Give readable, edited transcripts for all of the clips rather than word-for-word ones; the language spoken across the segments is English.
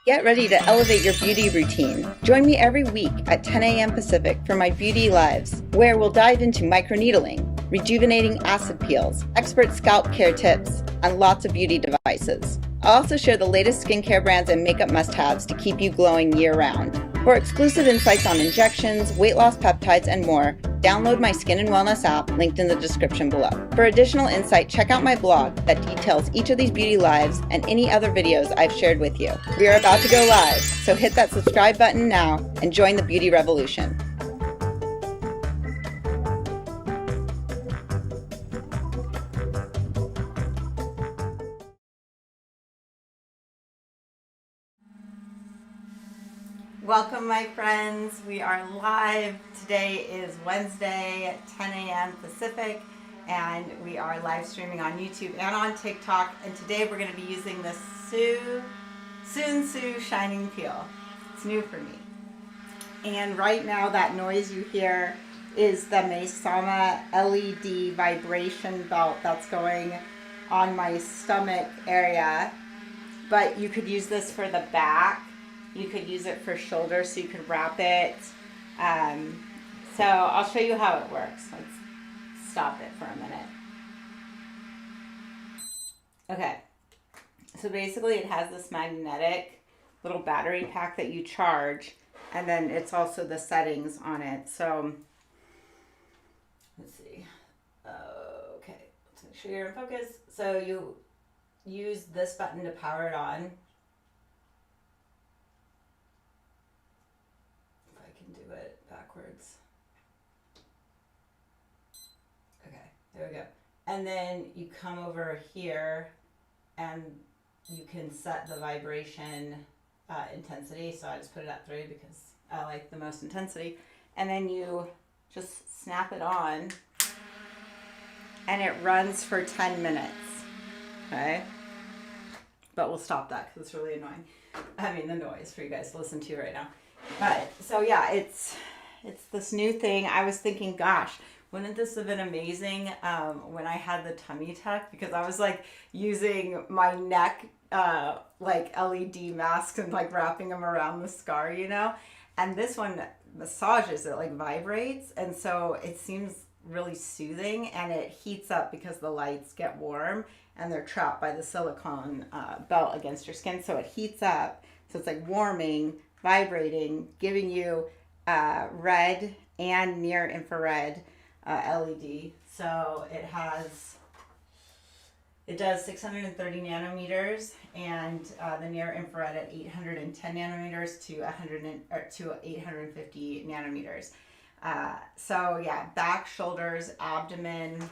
Get ready to elevate your beauty routine. Join me every week at 10 a.m. Pacific for my Beauty Lives, where we'll dive into microneedling, rejuvenating acid peels, expert scalp care tips, and lots of beauty devices. I'll also share the latest skincare brands and makeup must-haves to keep you glowing year-round. For exclusive insights on injections, weight loss peptides, and more, download my Skin and Wellness app linked in the description below. For additional insight, check out my blog that details each of these beauty lives and any other videos I've shared with you. We are about to go live, so hit that subscribe button now and join the beauty revolution. Welcome, my friends. We are live. Today is Wednesday, 10 a.m. Pacific, and we are live streaming on YouTube and on TikTok. And today we're going to be using the Soonsu Shining Peel. It's new for me. And right now, that noise you hear is the Mesama LED vibration belt that's going on my stomach area. But you could use this for the back. You could use it for shoulders, so you could wrap it. So I'll show you how it works. Let's stop it for a minute. Okay. So basically it has this magnetic little battery pack that you charge, and then it's also the settings on it. So let's see. Okay, let's make sure you're in focus. So you use this button to power it on. Do it backwards. Okay, there we go. And then you come over here and you can set the vibration intensity. So I just put it at 3 because I like the most intensity. And then you just snap it on and it runs for 10 minutes. Okay? But we'll stop that because it's really annoying. I mean, the noise for you guys to listen to right now. But so yeah, it's this new thing. I was thinking, gosh, wouldn't this have been amazing when I had the tummy tuck? Because I was like using my neck like LED masks and like wrapping them around the scar, you know. And this one massages it, like vibrates, and so it seems really soothing, and it heats up because the lights get warm and they're trapped by the silicone belt against your skin, so it heats up. So it's like warming, vibrating, giving you red and near infrared LED. So it does 630 nanometers, and the near infrared at 810 nanometers to 850 nanometers. So yeah, back, shoulders, abdomen.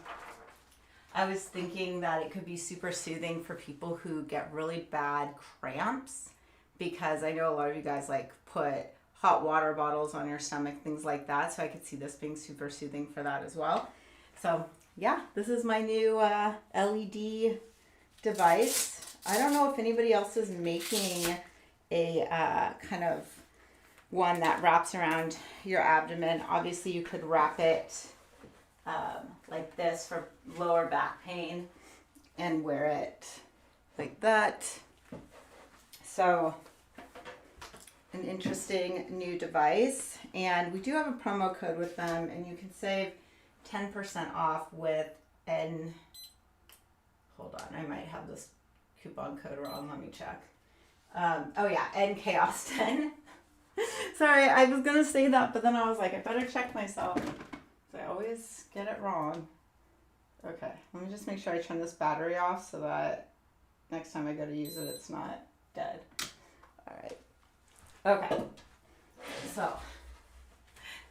I was thinking that it could be super soothing for people who get really bad cramps, because I know a lot of you guys like put hot water bottles on your stomach, things like that. So I could see this being super soothing for that as well. So yeah, this is my new LED device. I don't know if anybody else is making a kind of one that wraps around your abdomen. Obviously you could wrap it like this for lower back pain and wear it like that. So an interesting new device, and we do have a promo code with them, and you can save 10% off with hold on, I might have this coupon code wrong, let me check. Oh yeah, NChaos10. Sorry, I was gonna say that, but then I was like, I better check myself. So I always get it wrong. Okay, let me just make sure I turn this battery off so that next time I go to use it, it's not dead. All right. Okay, so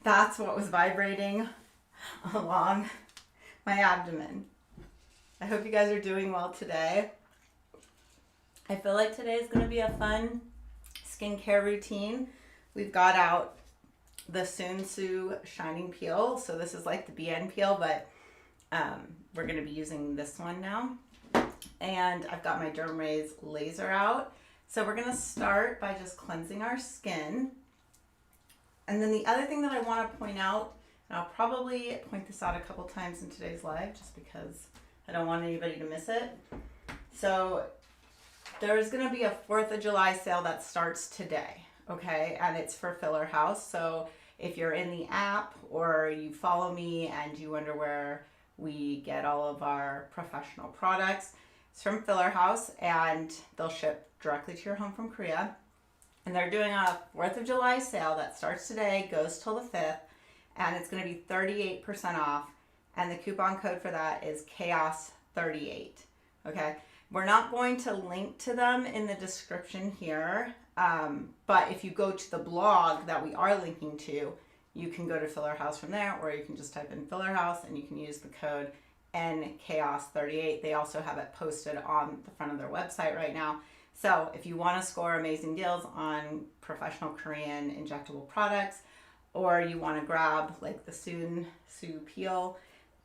that's what was vibrating along my abdomen. I hope you guys are doing well today. I feel like today is going to be a fun skincare routine. We've got out the Sunsu Shining Peel. So this is like the BN peel, but we're going to be using this one now. And I've got my Derm Rays laser out. So we're going to start by just cleansing our skin. And then the other thing that I want to point out, and I'll probably point this out a couple times in today's live just because I don't want anybody to miss it. So there's going to be a 4th of July sale that starts today, okay? And it's for Filler House. So if you're in the app or you follow me and you wonder where we get all of our professional products, it's from Filler House, and they'll ship directly to your home from Korea. And they're doing a 4th of July sale that starts today, goes till the 5th, and it's going to be 38% off. And the coupon code for that is Chaos38. Okay, we're not going to link to them in the description here, but if you go to the blog that we are linking to, you can go to Filler House from there, or you can just type in Filler House and you can use the code NChaos38. They also have it posted on the front of their website right now. So if you want to score amazing deals on professional Korean injectable products, or you want to grab like the Soonsu Peel,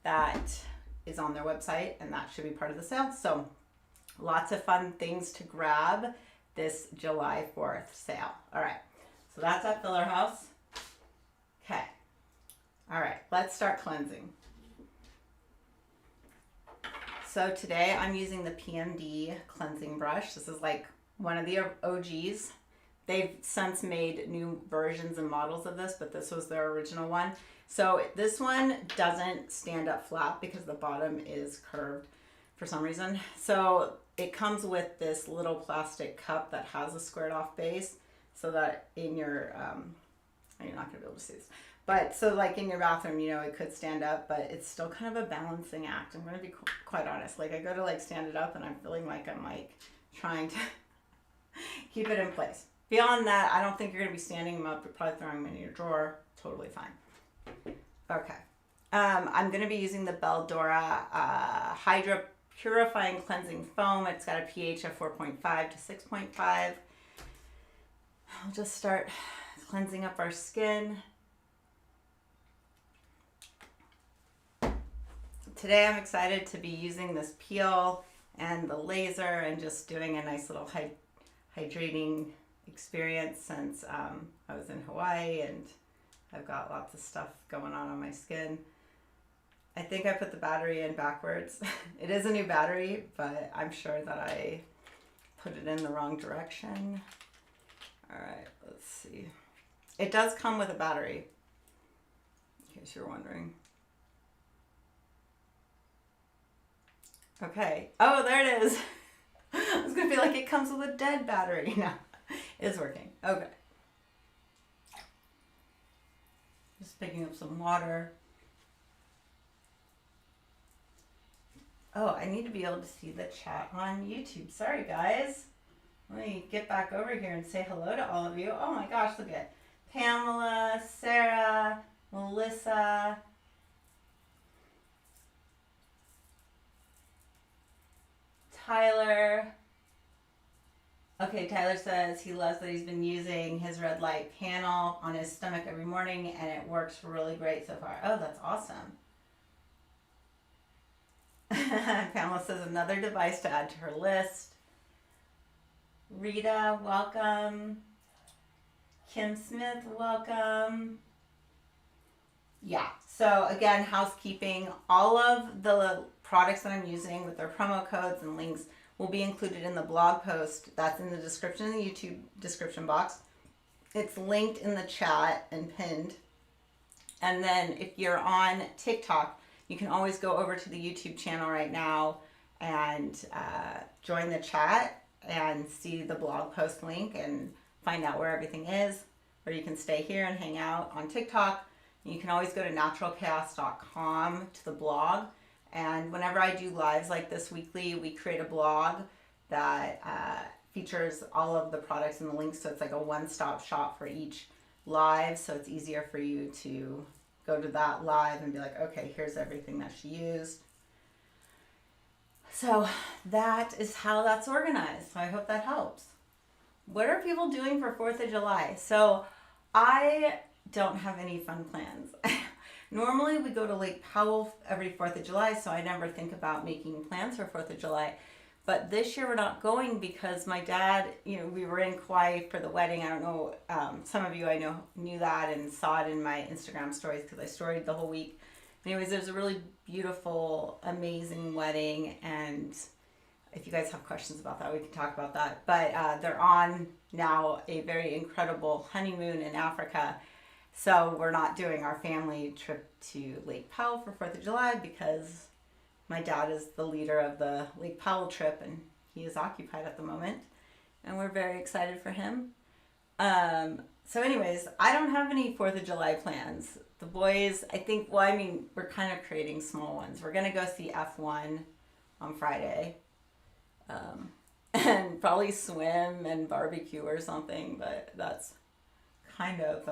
that is on their website, and that should be part of the sale. So lots of fun things to grab this July 4th sale. All right, so that's at Filler House. Okay, all right, let's start cleansing. So today I'm using the PMD cleansing brush. This is like one of the OGs. They've since made new versions and models of this, but this was their original one. So this one doesn't stand up flat because the bottom is curved for some reason. So it comes with this little plastic cup that has a squared off base, so that in your, you're not gonna be able to see this, but so like in your bathroom, you know, it could stand up, but it's still kind of a balancing act. I'm gonna be quite honest. Like I go to like stand it up and I'm feeling like I'm like trying to keep it in place. Beyond that, I don't think you're gonna be standing them up. You're probably throwing them in your drawer. Totally fine. Okay, I'm going to be using the Beldora Hydra Purifying Cleansing Foam. It's got a pH of 4.5 to 6.5. I'll just start cleansing up our skin. Today I'm excited to be using this peel and the laser and just doing a nice little hydrating experience since I was in Hawaii and I've got lots of stuff going on my skin. I think I put the battery in backwards. It is a new battery, but I'm sure that I put it in the wrong direction. All right, let's see. It does come with a battery, in case you're wondering. Okay. Oh, there it is. I was going to be like, it comes with a dead battery. No, it's working. Okay. Just picking up some water. Oh, I need to be able to see the chat on YouTube. Sorry, guys. Let me get back over here and say hello to all of you. Oh my gosh, look at Pamela, Sarah, Melissa. Tyler. Okay, Tyler says he loves that he's been using his red light panel on his stomach every morning and it works really great so far. Oh, that's awesome. Pamela says another device to add to her list. Rita, welcome. Kim Smith, welcome. Yeah, so again, housekeeping, all of the products that I'm using with their promo codes and links will be included in the blog post that's in the description in the YouTube description box. It's linked in the chat and pinned. And then if you're on TikTok, you can always go over to the YouTube channel right now and join the chat and see the blog post link and find out where everything is. Or you can stay here and hang out on TikTok. You can always go to naturalchaos.com to the blog. And whenever I do lives like this weekly, we create a blog that features all of the products and the links. So it's like a one-stop shop for each live. So it's easier for you to go to that live and be like, okay, here's everything that she used. So that is how that's organized. So I hope that helps. What are people doing for 4th of July? So I don't have any fun plans. Normally we go to Lake Powell every 4th of July, so I never think about making plans for 4th of July. But this year we're not going because my dad, you know, we were in Kauai for the wedding. I don't know, some of you I know knew that and saw it in my Instagram stories because I storied the whole week. Anyways, it was a really beautiful, amazing wedding, and if you guys have questions about that, we can talk about that. But they're on now a very incredible honeymoon in Africa. So we're not doing our family trip to Lake Powell for 4th of July because my dad is the leader of the Lake Powell trip and he is occupied at the moment. And we're very excited for him. So anyways, I don't have any 4th of July plans. The boys, I think, well, I mean, we're kind of creating small ones. We're going to go see F1 on Friday. And probably swim and barbecue or something, but that's kind of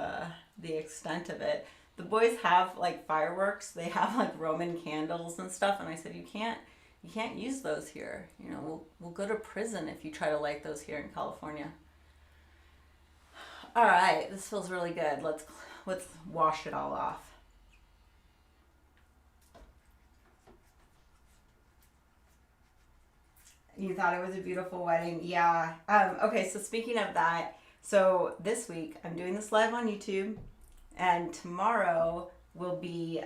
the extent of it. The boys have like fireworks. They have like Roman candles and stuff, and I said you can't use those here. You know, we'll go to prison if you try to light those here in California. All right, this feels really good. Let's wash it all off. You thought it was a beautiful wedding. Yeah. Okay, so speaking of that, so this week I'm doing this live on YouTube, and tomorrow will be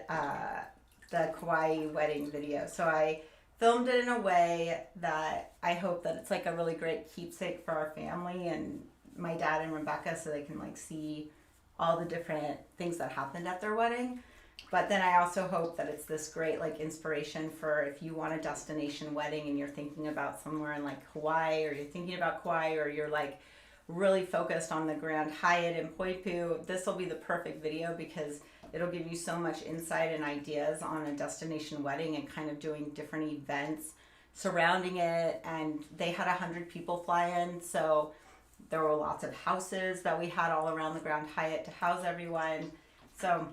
the Kauai wedding video. So I filmed it in a way that I hope that it's like a really great keepsake for our family and my dad and Rebecca, so they can like see all the different things that happened at their wedding. But then I also hope that it's this great like inspiration for if you want a destination wedding and you're thinking about somewhere in like Hawaii, or you're thinking about Kauai, or you're like really focused on the Grand Hyatt in Poipu. This will be the perfect video because it'll give you so much insight and ideas on a destination wedding and kind of doing different events surrounding it. And they had 100 people fly in, so there were lots of houses that we had all around the Grand Hyatt to house everyone. So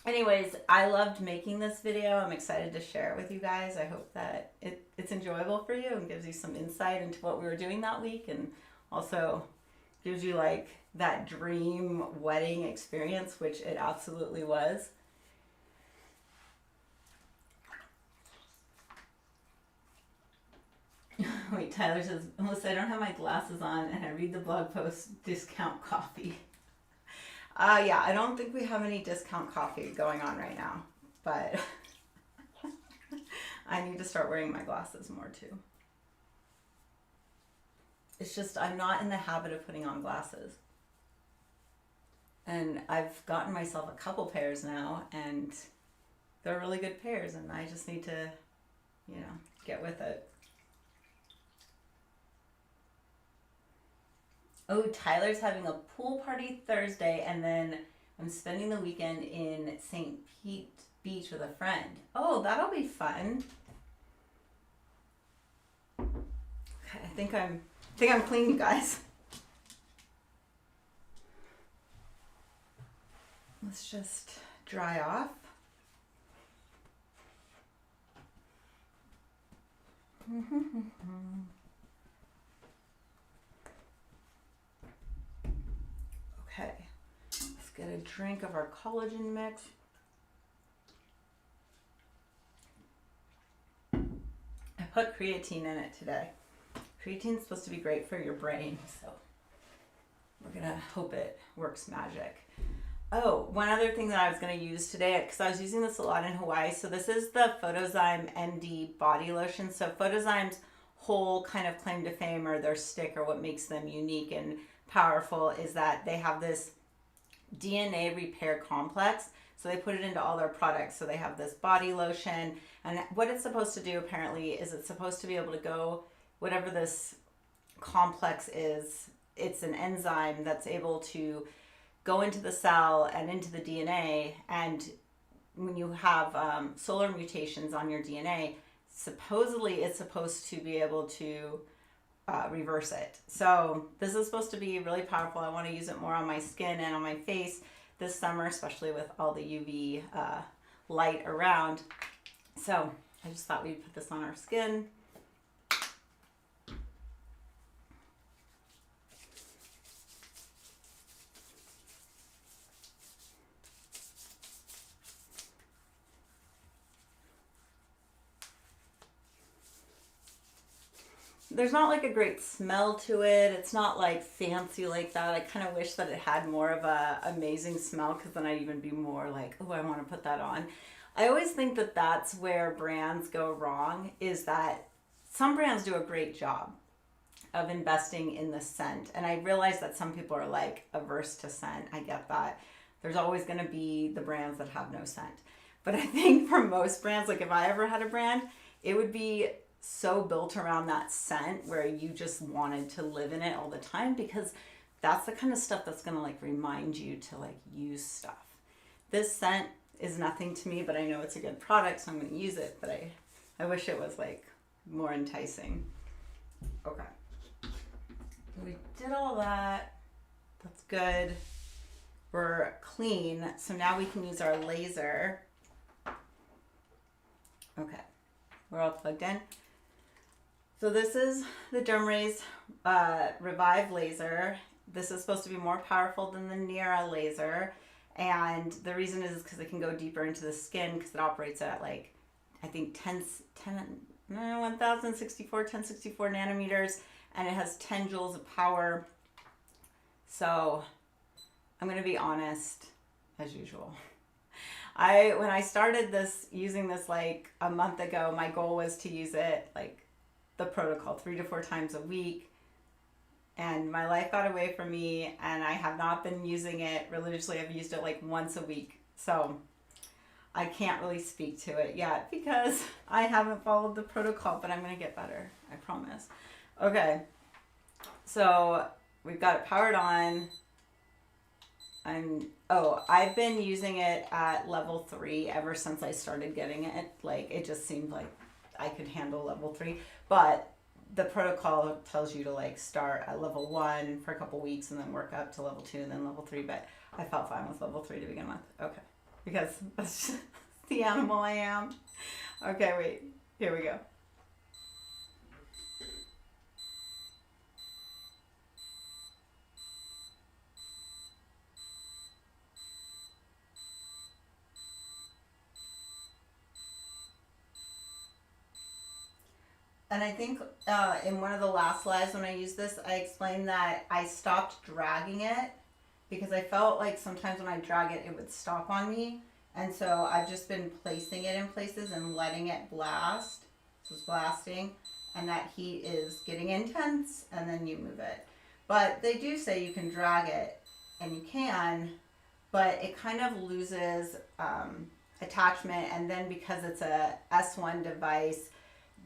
anyways, I loved making this video. I'm excited to share it with you guys. I hope that it's enjoyable for you and gives you some insight into what we were doing that week, and also gives you like that dream wedding experience, which it absolutely was. Wait, Tyler says, Melissa, I don't have my glasses on and I read the blog post, discount coffee. Yeah, I don't think we have any discount coffee going on right now, but I need to start wearing my glasses more too. It's just, I'm not in the habit of putting on glasses. And I've gotten myself a couple pairs now, and they're really good pairs, and I just need to, you know, get with it. Oh, Tyler's having a pool party Thursday, and then I'm spending the weekend in St. Pete Beach with a friend. Oh, that'll be fun. Okay, I think I'm clean, you guys. Let's just dry off. Okay, let's get a drink of our collagen mix. I put creatine in it today. Creatine is supposed to be great for your brain, so we're gonna hope it works magic. Oh, one other thing that I was gonna use today, because I was using this a lot in Hawaii, so this is the Photozyme ND body lotion. So Photozyme's whole kind of claim to fame, or their stick, or what makes them unique and powerful, is that they have this DNA repair complex. So they put it into all their products. So they have this body lotion, and what it's supposed to do apparently is it's supposed to be able to go, whatever this complex is, it's an enzyme that's able to go into the cell and into the DNA, and when you have solar mutations on your DNA, supposedly it's supposed to be able to reverse it. So this is supposed to be really powerful. I want to use it more on my skin and on my face this summer, especially with all the UV light around. So I just thought we'd put this on our skin. There's not like a great smell to it. It's not like fancy like that. I kind of wish that it had more of a amazing smell, because then I'd even be more like, oh, I want to put that on. I always think that that's where brands go wrong, is that some brands do a great job of investing in the scent. And I realize that some people are like averse to scent. I get that. There's always going to be the brands that have no scent. But I think for most brands, like if I ever had a brand, it would be so built around that scent where you just wanted to live in it all the time, because that's the kind of stuff that's going to like remind you to like use stuff. This scent is nothing to me, but I know it's a good product, so I'm going to use it. But I wish it was like more enticing. Okay. We did all that. That's good. We're clean. So now we can use our laser. Okay. We're all plugged in. So this is the Dermrace Revive laser. This is supposed to be more powerful than the Nira laser. And the reason is because it can go deeper into the skin, because it operates at like, I think 1064 nanometers, and it has 10 joules of power. So I'm going to be honest, as usual. When I started using this like a month ago, my goal was to use it like the protocol 3 to 4 times a week. And my life got away from me, and I have not been using it religiously. I've used it like once a week. So I can't really speak to it yet because I haven't followed the protocol, but I'm going to get better. I promise. Okay. So we've got it powered on. I've been using it at level 3 ever since I started getting it. Like, it just seemed like I could handle level 3, but the protocol tells you to like start at level 1 for a couple weeks and then work up to level 2 and then level 3. But I felt fine with level 3 to begin with. Okay. Because that's just the animal I am. Okay, wait. Here we go. And I think in one of the last lives when I used this, I explained that I stopped dragging it because I felt like sometimes when I drag it, it would stop on me. And so I've just been placing it in places and letting it blast. So it's blasting, and that heat is getting intense, and then you move it. But they do say you can drag it, and you can, but it kind of loses attachment. And then because it's a S1 device,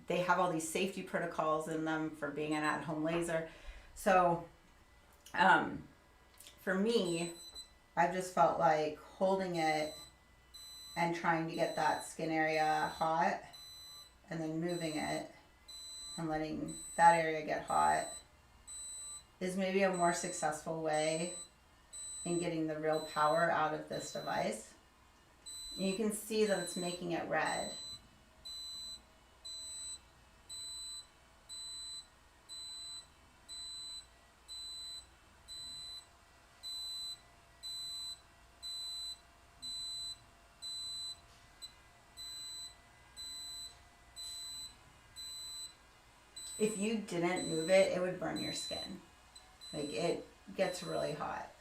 they have all these safety protocols in them for being an at-home laser. So for me, I've just felt like holding it and trying to get that skin area hot and then moving it and letting that area get hot is maybe a more successful way in getting the real power out of this device. And you can see that it's making it red. If you didn't move it, it would burn your skin. Like, it gets really hot.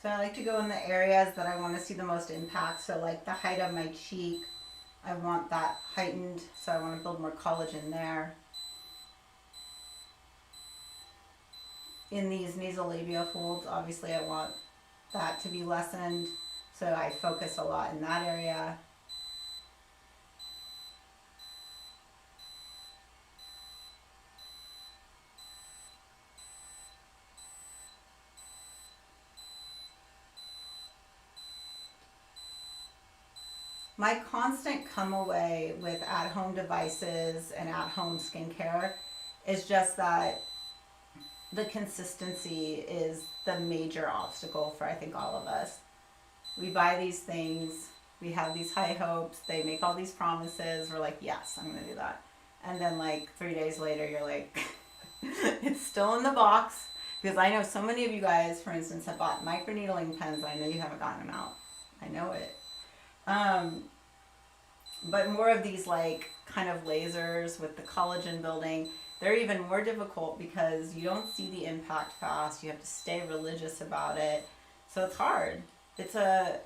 So I like to go in the areas that I want to see the most impact. So like the height of my cheek, I want that heightened. So I want to build more collagen there. In these nasolabial folds, obviously I want that to be lessened, so I focus a lot in that area. My constant come away with at-home devices and at-home skincare is just that the consistency is the major obstacle for, I think, all of us. We buy these things, we have these high hopes, they make all these promises, we're like, yes, I'm gonna do that. And then like 3 days later, you're like, it's still in the box. Because I know so many of you guys, for instance, have bought microneedling pens. I know you haven't gotten them out. I know it. But more of these like kind of lasers with the collagen building, they're even more difficult because you don't see the impact fast. You have to stay religious about it. So it's hard. It's a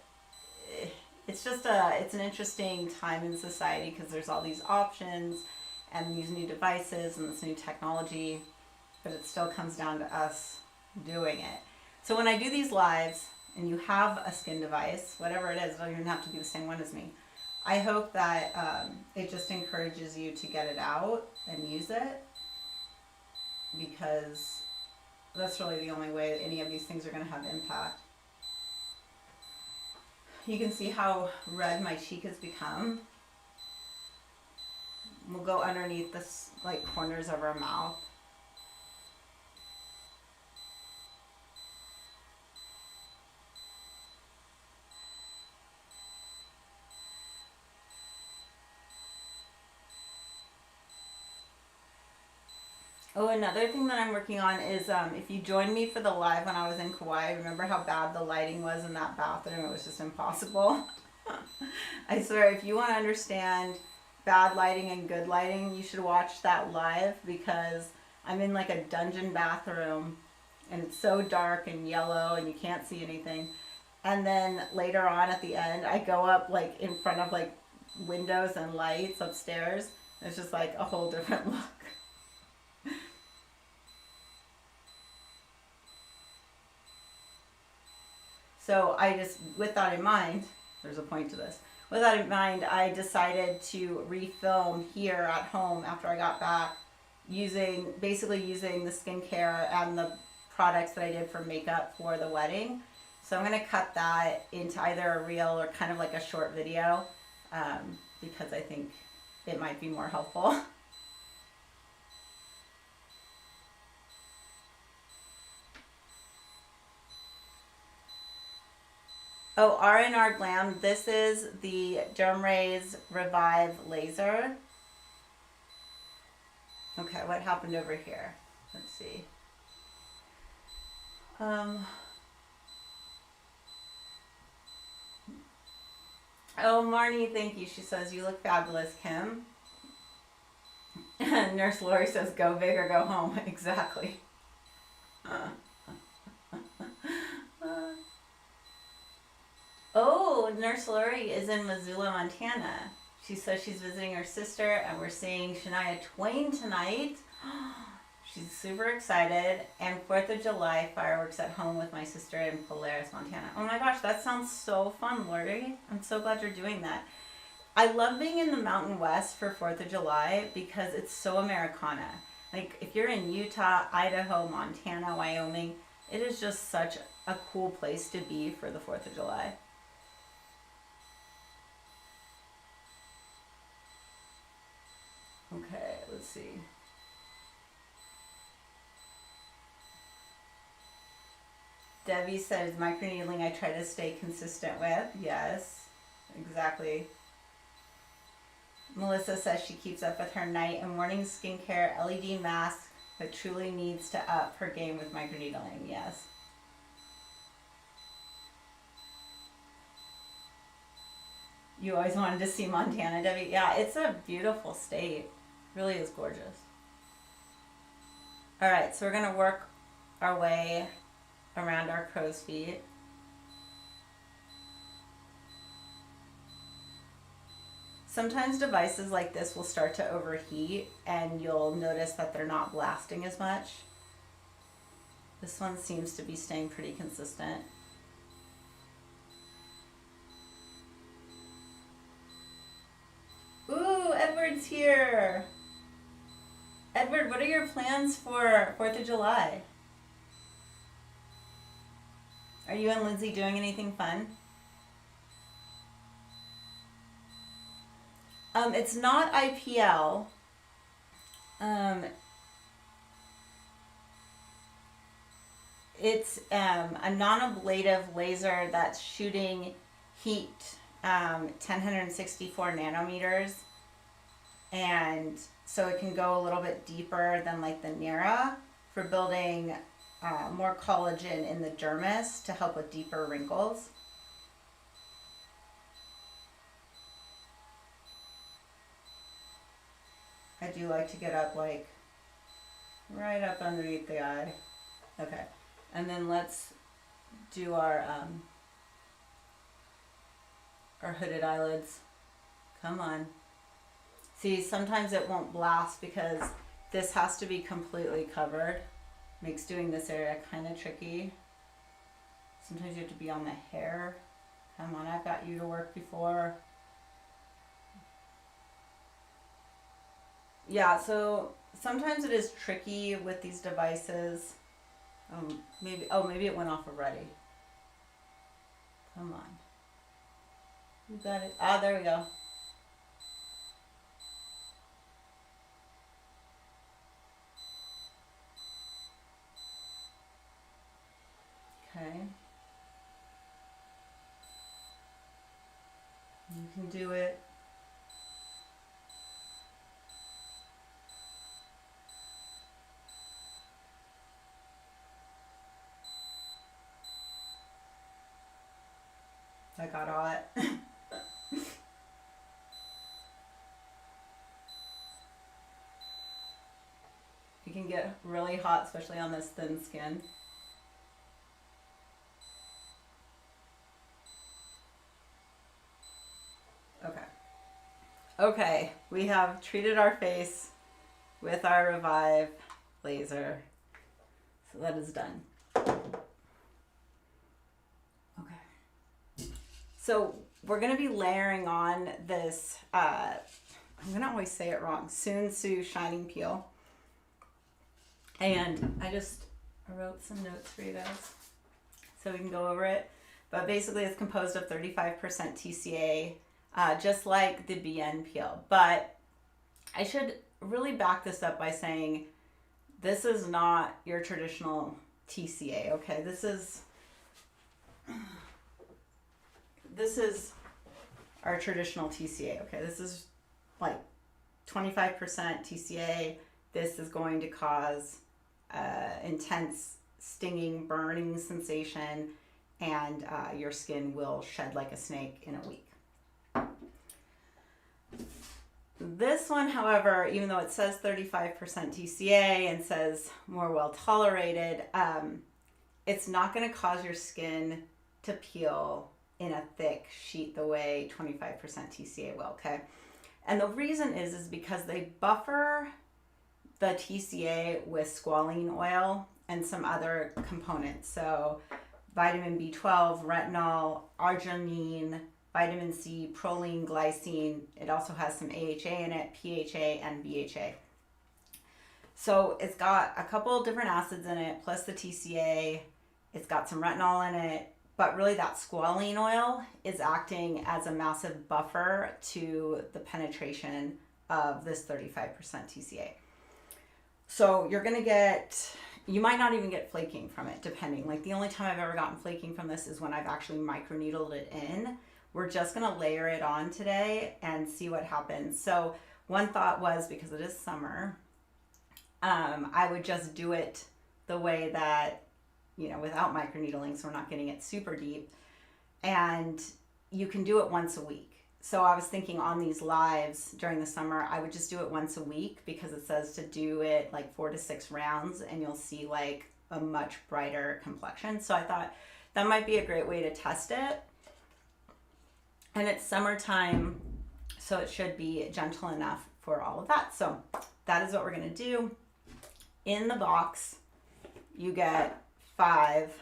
it's an interesting time in society because there's all these options and these new devices and this new technology, but it still comes down to us doing it. So when I do these lives and you have a skin device, whatever it is, it doesn't even have to be the same one as me. I hope that it just encourages you to get it out and use it, because that's really the only way that any of these things are going to have impact. You can see how red my cheek has become. We'll go underneath this like corners of our mouth. Oh, another thing that I'm working on is if you joined me for the live when I was in Kauai, remember how bad the lighting was in that bathroom? It was just impossible. I swear, if you want to understand bad lighting and good lighting, you should watch that live, because I'm in like a dungeon bathroom and it's so dark and yellow and you can't see anything. And then later on at the end, I go up like in front of like windows and lights upstairs. It's just like a whole different look. So I just, with that in mind, there's a point to this. With that in mind, I decided to refilm here at home after I got back, basically using the skincare and the products that I did for makeup for the wedding. So I'm going to cut that into either a reel or kind of like a short video, because I think it might be more helpful. Oh, R&R Glam, this is the Dermrays Revive Laser. Okay, what happened over here? Let's see. Oh, Marnie, thank you. She says, you look fabulous, Kim. Nurse Lori says, go big or go home. Exactly. Oh, Nurse Lori is in Missoula, Montana. She says she's visiting her sister, and we're seeing Shania Twain tonight. She's super excited. And 4th of July fireworks at home with my sister in Polaris, Montana. Oh my gosh, that sounds so fun, Lori. I'm so glad you're doing that. I love being in the Mountain West for 4th of July because it's so Americana. Like, if you're in Utah, Idaho, Montana, Wyoming, it is just such a cool place to be for the 4th of July. Okay, let's see. Debbie says, microneedling I try to stay consistent with. Yes, exactly. Melissa says she keeps up with her night and morning skincare, LED mask, but truly needs to up her game with microneedling. Yes. You always wanted to see Montana, Debbie? Yeah, it's a beautiful state. Really is gorgeous. All right, so we're going to work our way around our crow's feet. Sometimes devices like this will start to overheat and you'll notice that they're not blasting as much. This one seems to be staying pretty consistent. Ooh, Edward's here. Edward, what are your plans for 4th of July? Are you and Lindsay doing anything fun? It's not IPL. It's a non-ablative laser that's shooting heat 1064 nanometers, and so it can go a little bit deeper than like the Nira for building more collagen in the dermis to help with deeper wrinkles. I do like to get up like right up underneath the eye. Okay, and then let's do our hooded eyelids. Come on. See, sometimes it won't blast because this has to be completely covered. Makes doing this area kind of tricky. Sometimes you have to be on the hair. Come on, I've got you to work before. Yeah, so sometimes it is tricky with these devices. Maybe it went off already. Come on. You got it. Ah, there we go. Okay. You can do it. I got hot. You can get really hot, especially on this thin skin. Okay. Okay, we have treated our face with our Revive laser. So that is done. Okay. So we're going to be layering on this, I'm going to always say it wrong, Soonsu Shining Peel. And I wrote some notes for you guys so we can go over it. But basically it's composed of 35% TCA, just like the BN peel. But I should really back this up by saying this is not your traditional TCA, okay? This is our traditional TCA, okay? This is like 25% TCA. This is going to cause intense stinging, burning sensation, and your skin will shed like a snake in a week. This one, however, even though it says 35% TCA and says more well tolerated, it's not going to cause your skin to peel in a thick sheet the way 25% TCA will, okay? And the reason is because they buffer the TCA with squalene oil and some other components. So vitamin B12, retinol, arginine, vitamin C, proline, glycine. It also has some AHA in it, PHA, and BHA. So it's got a couple different acids in it, plus the TCA. It's got some retinol in it, but really that squalene oil is acting as a massive buffer to the penetration of this 35% TCA. So you're going to get, you might not even get flaking from it, depending. Like the only time I've ever gotten flaking from this is when I've actually microneedled it in. We're just going to layer it on today and see what happens. So one thought was, because it is summer, I would just do it the way that, you know, without microneedling, so we're not getting it super deep. And you can do it once a week. So I was thinking on these lives during the summer, I would just do it once a week because it says to do it like 4 to 6 rounds and you'll see like a much brighter complexion. So I thought that might be a great way to test it. And it's summertime, so it should be gentle enough for all of that. So that is what we're going to do. In the box, you get 5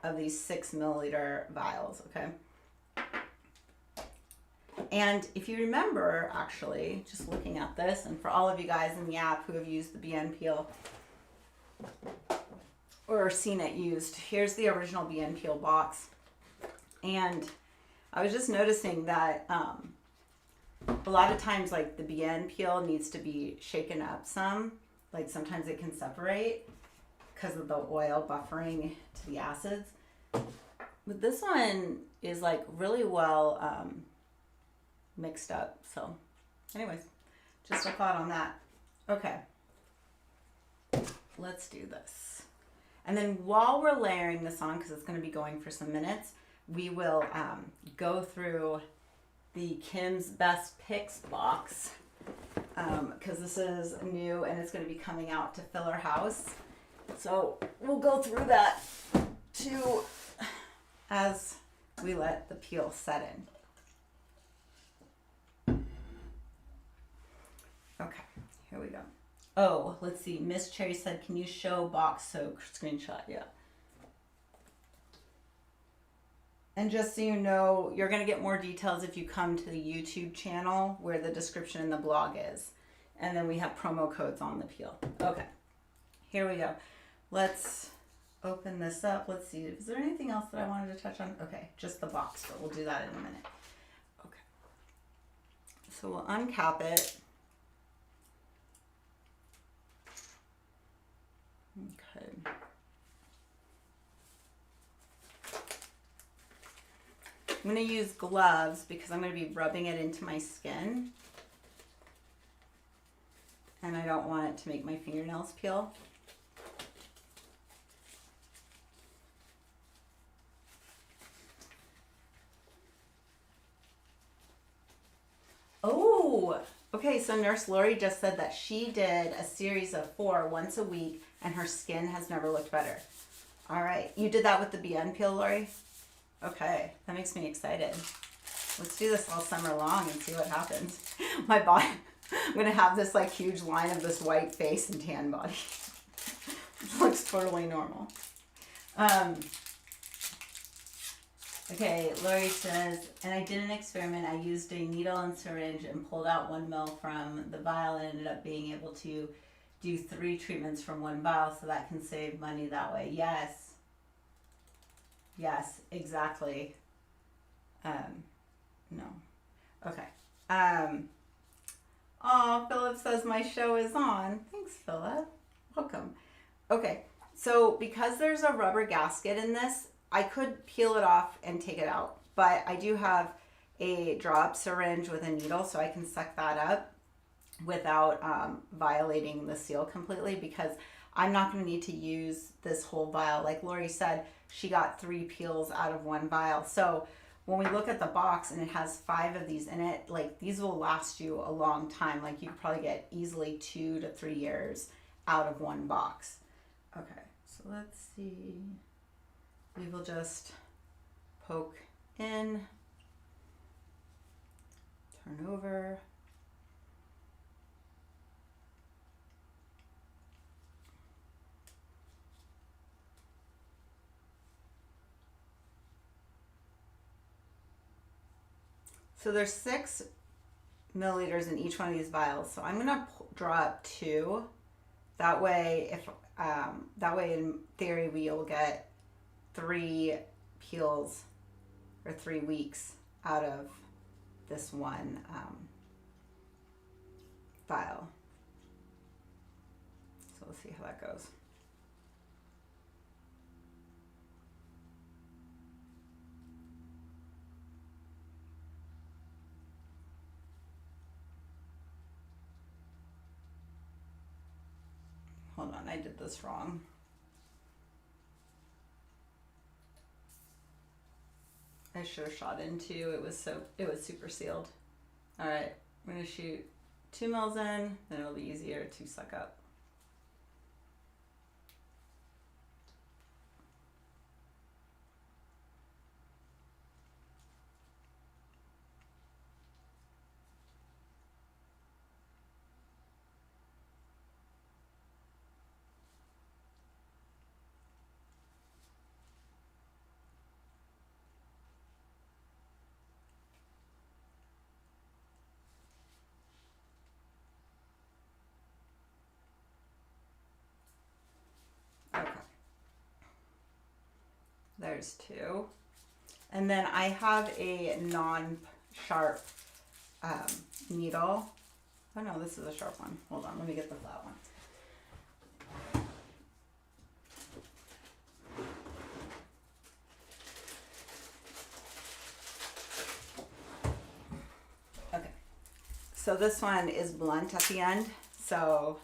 of these 6 milliliter vials, okay? And if you remember, actually, just looking at this, and for all of you guys in the app who have used the BN Peel or seen it used, here's the original BN Peel box. And I was just noticing that a lot of times, like the BN Peel needs to be shaken up some. Like sometimes it can separate because of the oil buffering to the acids. But this one is like really well mixed up. So anyways, just a thought on that. Okay, let's do this. And then while we're layering this on, because it's going to be going for some minutes, we will go through the Kim's Best Picks box because this is new and it's going to be coming out to fill our house. So we'll go through that too as we let the peel set in. Okay, here we go. Oh, let's see. Miss Cherry said, can you show box soak screenshot? Yeah. And just so you know, you're going to get more details if you come to the YouTube channel where the description in the blog is. And then we have promo codes on the peel. Okay, here we go. Let's open this up. Let's see. Is there anything else that I wanted to touch on? Okay, just the box, but we'll do that in a minute. Okay. So we'll uncap it. Okay. I'm going to use gloves because I'm going to be rubbing it into my skin. And I don't want it to make my fingernails peel. Oh, okay. So Nurse Lori just said that she did a series of 4 once a week and her skin has never looked better. All right. You did that with the BN peel, Lori? Okay, that makes me excited. Let's do this all summer long and see what happens. My body, I'm gonna have this like huge line of this white face and tan body. It looks totally normal. Okay, Lori says, and I did an experiment. I used a needle and syringe and pulled out 1 ml from the vial and ended up being able to do 3 treatments from 1 vial, so that can save money that way. Yes. Yes, exactly. No. Okay. Oh, Philip says my show is on. Thanks, Philip. Welcome. Okay. So because there's a rubber gasket in this, I could peel it off and take it out. But I do have a drop syringe with a needle, so I can suck that up without violating the seal completely, because I'm not going to need to use this whole vial. Like Lori said, she got 3 peels out of 1 vial. So when we look at the box and it has 5 of these in it, like these will last you a long time. Like you could probably get easily 2 to 3 years out of 1 box. Okay, so let's see. We will just poke in, turn over. So there's 6 milliliters in each one of these vials. So I'm gonna draw up 2. That way, in theory, we'll get 3 peels or 3 weeks out of this one vial. So let's see how that goes. Hold on, I did this wrong. I should have shot in 2. It was super sealed. All right, I'm gonna shoot 2 mils in, then it'll be easier to suck up. Okay. There's 2. And then I have a non-sharp needle. Oh no, this is a sharp one. Hold on, let me get the flat one. Okay. So this one is blunt at the end, so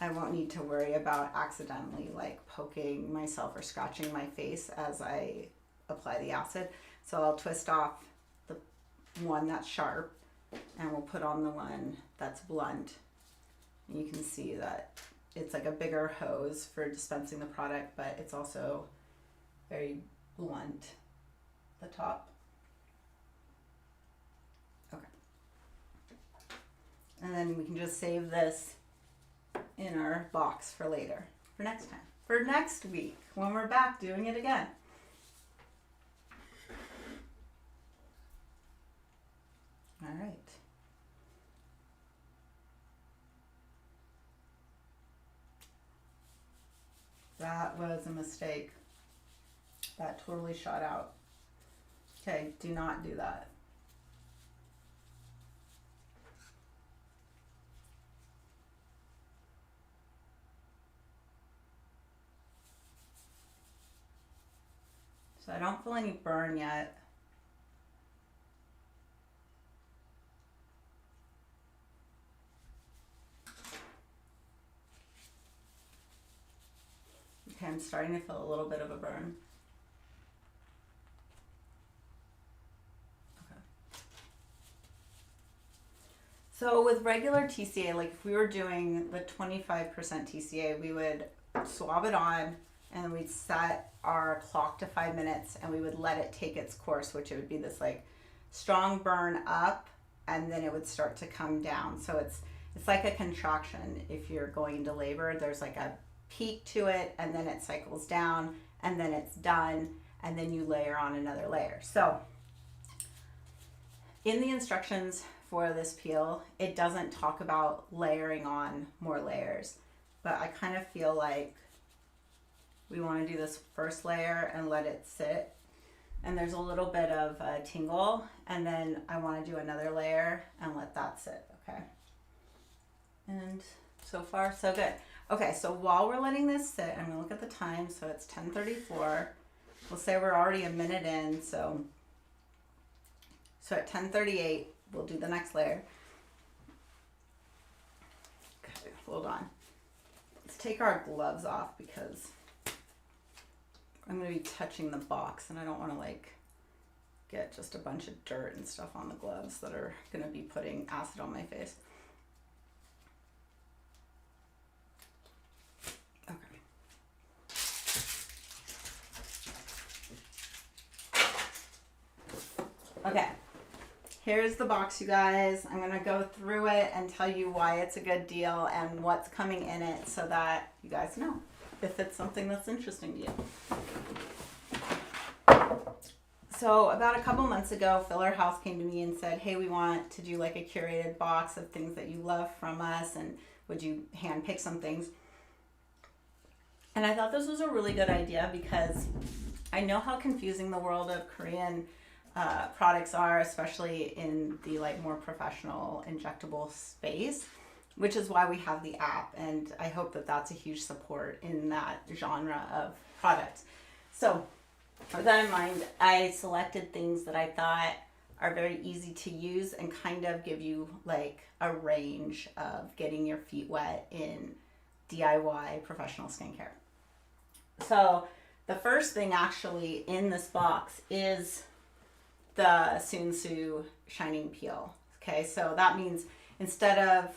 I won't need to worry about accidentally like poking myself or scratching my face as I apply the acid. So I'll twist off the one that's sharp and we'll put on the one that's blunt. And you can see that it's like a bigger hose for dispensing the product, but it's also very blunt, the top. Okay. And then we can just save this in our box for later, for next time, for next week when we're back doing it again. All right. That was a mistake. That totally shot out. Okay, do not do that. So I don't feel any burn yet. Okay, I'm starting to feel a little bit of a burn. Okay. So with regular TCA, like if we were doing the 25% TCA, we would swab it on and we'd set our clock to 5 minutes and we would let it take its course, which it would be this like strong burn up and then it would start to come down. So it's like a contraction. If you're going into labor, there's like a peak to it and then it cycles down and then it's done and then you layer on another layer. So in the instructions for this peel, it doesn't talk about layering on more layers, but I kind of feel like we want to do this first layer and let it sit, and there's a little bit of a tingle, and then I want to do another layer and let that sit. Okay, and so far so good. Okay, so while we're letting this sit, I'm gonna look at the time. So it's 10:34. We'll say we're already a minute in. So at 10:38, we'll do the next layer. Okay, hold on. Let's take our gloves off because I'm gonna be touching the box, and I don't want to like get just a bunch of dirt and stuff on the gloves that are gonna be putting acid on my face. Okay, here's the box, you guys. I'm gonna go through it and tell you why it's a good deal and what's coming in it so that you guys know if it's something that's interesting to you. So about a couple months ago, Filler House came to me and said, hey, we want to do like a curated box of things that you love from us, and would you hand pick some things? And I thought this was a really good idea because I know how confusing the world of Korean products are, especially in the like more professional injectable space, which is why we have the app, and I hope that that's a huge support in that genre of products. So with that in mind, I selected things that I thought are very easy to use and kind of give you like a range of getting your feet wet in DIY professional skincare. So the first thing actually in this box is the Soonsu Shining Peel. Okay, so that means instead of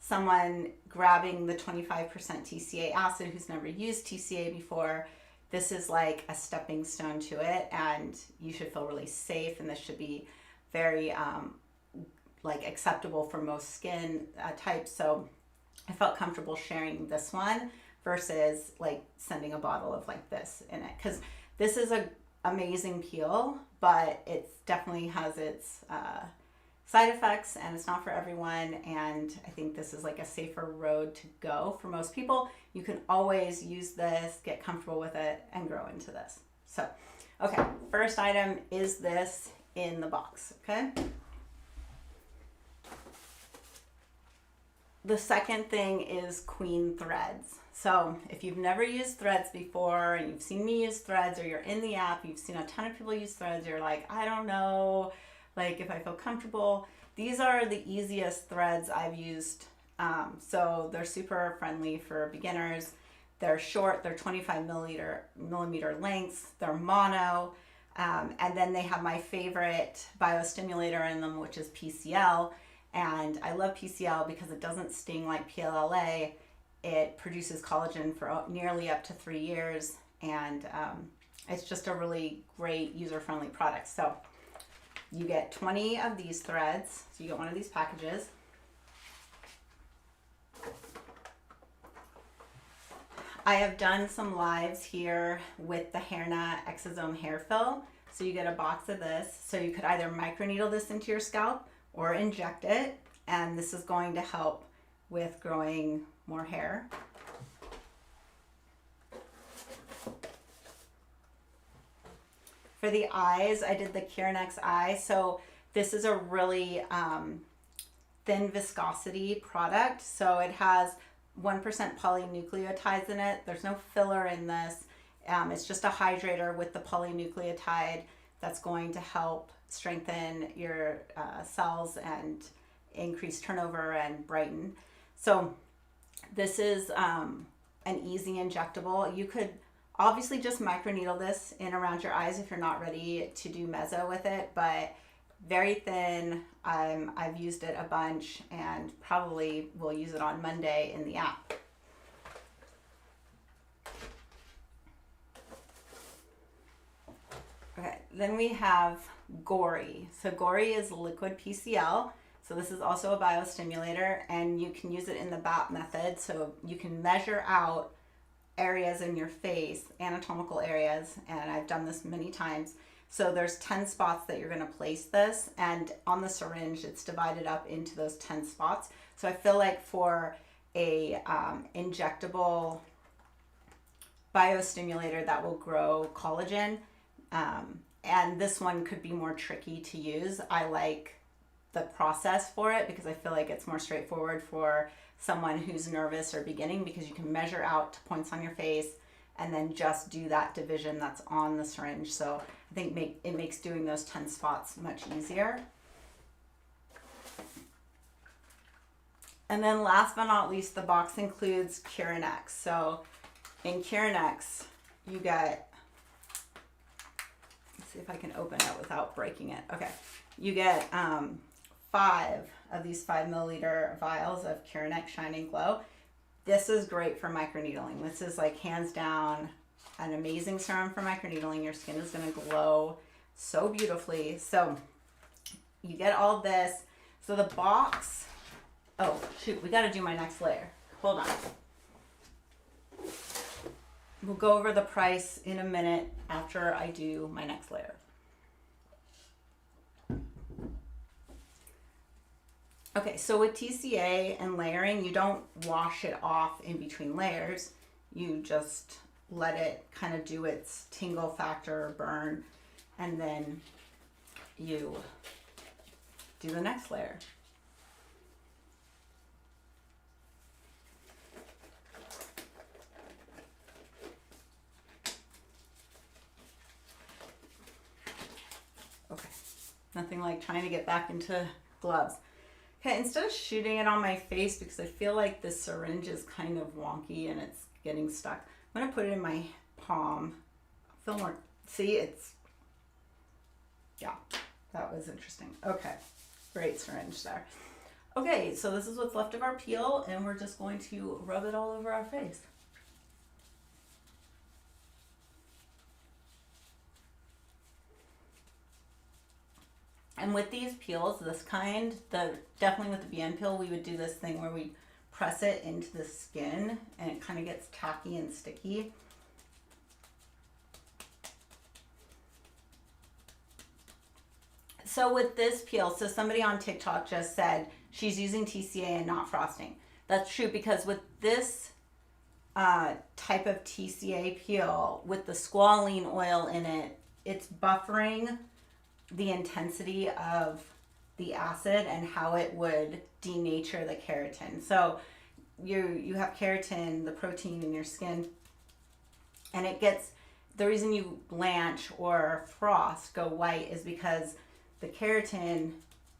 someone grabbing the 25% TCA acid who's never used TCA before, this is like a stepping stone to it, and you should feel really safe, and this should be very like acceptable for most skin types. So I felt comfortable sharing this one versus like sending a bottle of like this in it, because this is a amazing peel, but it definitely has its side effects and it's not for everyone, and I think this is like a safer road to go for most people. You can always use this, get comfortable with it, and grow into this. So okay, first item is this in the box. Okay, the second thing is Queen threads. So if you've never used threads before and you've seen me use threads, or you're in the app, you've seen a ton of people use threads, you're like, I don't know, like if I feel comfortable. These are the easiest threads I've used. So they're super friendly for beginners. They're short, they're 25 millimeter lengths, they're mono. And then they have my favorite biostimulator in them, which is PCL. And I love PCL because it doesn't sting like PLLA. It produces collagen for nearly up to 3 years. And it's just a really great user-friendly product. So you get 20 of these threads. So you get one of these packages. I have done some lives here with the Hairna Exosome Hair Fill. So you get a box of this. So you could either microneedle this into your scalp or inject it. And this is going to help with growing more hair. For the eyes, I did the Curated eye. So this is a really thin viscosity product. So it has 1% polynucleotides in it. There's no filler in this. It's just a hydrator with the polynucleotide that's going to help strengthen your cells and increase turnover and brighten. So this is an easy injectable. You could obviously just microneedle this in around your eyes if you're not ready to do meso with it, but very thin. I've used it a bunch and probably will use it on Monday in the app. Okay, then we have Gory. So Gory is liquid PCL. So this is also a biostimulator, and you can use it in the BAP method. So you can measure out areas in your face, anatomical areas, and I've done this many times. So there's 10 spots that you're going to place this, and on the syringe it's divided up into those 10 spots. So I feel like for a injectable biostimulator that will grow collagen, and this one could be more tricky to use. I like the process for it because I feel like it's more straightforward for someone who's nervous or beginning, because you can measure out to points on your face and then just do that division that's on the syringe. So I think it makes doing those 10 spots much easier. And then last but not least, the box includes Curated. So in Curated, you get, let's see if I can open it without breaking it. Okay, you get 5 of these 5 milliliter vials of Curated Shining Glow. This is great for microneedling. This is like hands down an amazing serum for microneedling. Your skin is going to glow so beautifully. So you get all this. So the box, oh shoot, we got to do my next layer. Hold on. We'll go over the price in a minute after I do my next layer. Okay, so with TCA and layering, you don't wash it off in between layers. You just let it kind of do its tingle factor or burn, and then you do the next layer. Okay, nothing like trying to get back into gloves. Okay, instead of shooting it on my face, because I feel like this syringe is kind of wonky and it's getting stuck, I'm going to put it in my palm. Feel more, see, it's, yeah, that was interesting. Okay, great syringe there. Okay, so this is what's left of our peel, and we're just going to rub it all over our face. And with these peels, this kind, definitely with the BN peel, we would do this thing where we press it into the skin and it kind of gets tacky and sticky. So with this peel, so somebody on TikTok just said she's using TCA and not frosting. That's true, because with this type of TCA peel, with the squalene oil in it, it's buffering the intensity of the acid and how it would denature the keratin. So you have keratin, the protein in your skin, and it gets, the reason you blanch or frost, go white, is because the keratin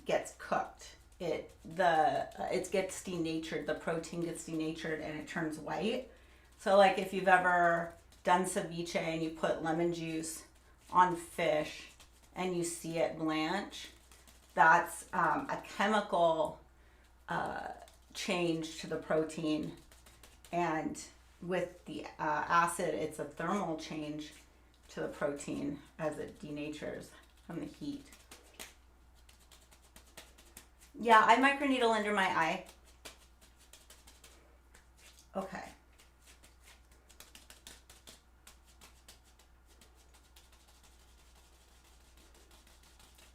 gets cooked. It gets denatured, the protein gets denatured and it turns white. So like if you've ever done ceviche and you put lemon juice on fish and you see it blanch, that's a chemical change to the protein. And with the acid, it's a thermal change to the protein as it denatures from the heat. Yeah, I microneedle under my eye. Okay.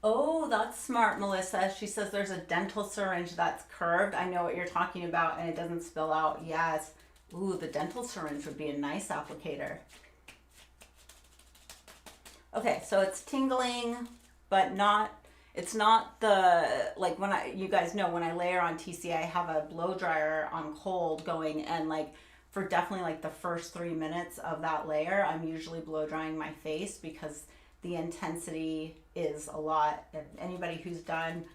Oh, that's smart, Melissa. She says there's a dental syringe that's curved. I know what you're talking about, and it doesn't spill out. Yes. Ooh, the dental syringe would be a nice applicator. Okay, so it's tingling, but it's not the, like when you guys know, when I layer on TCA, I have a blow dryer on cold going, and like for definitely like the first 3 minutes of that layer, I'm usually blow drying my face because the intensity is a lot. If anybody who's done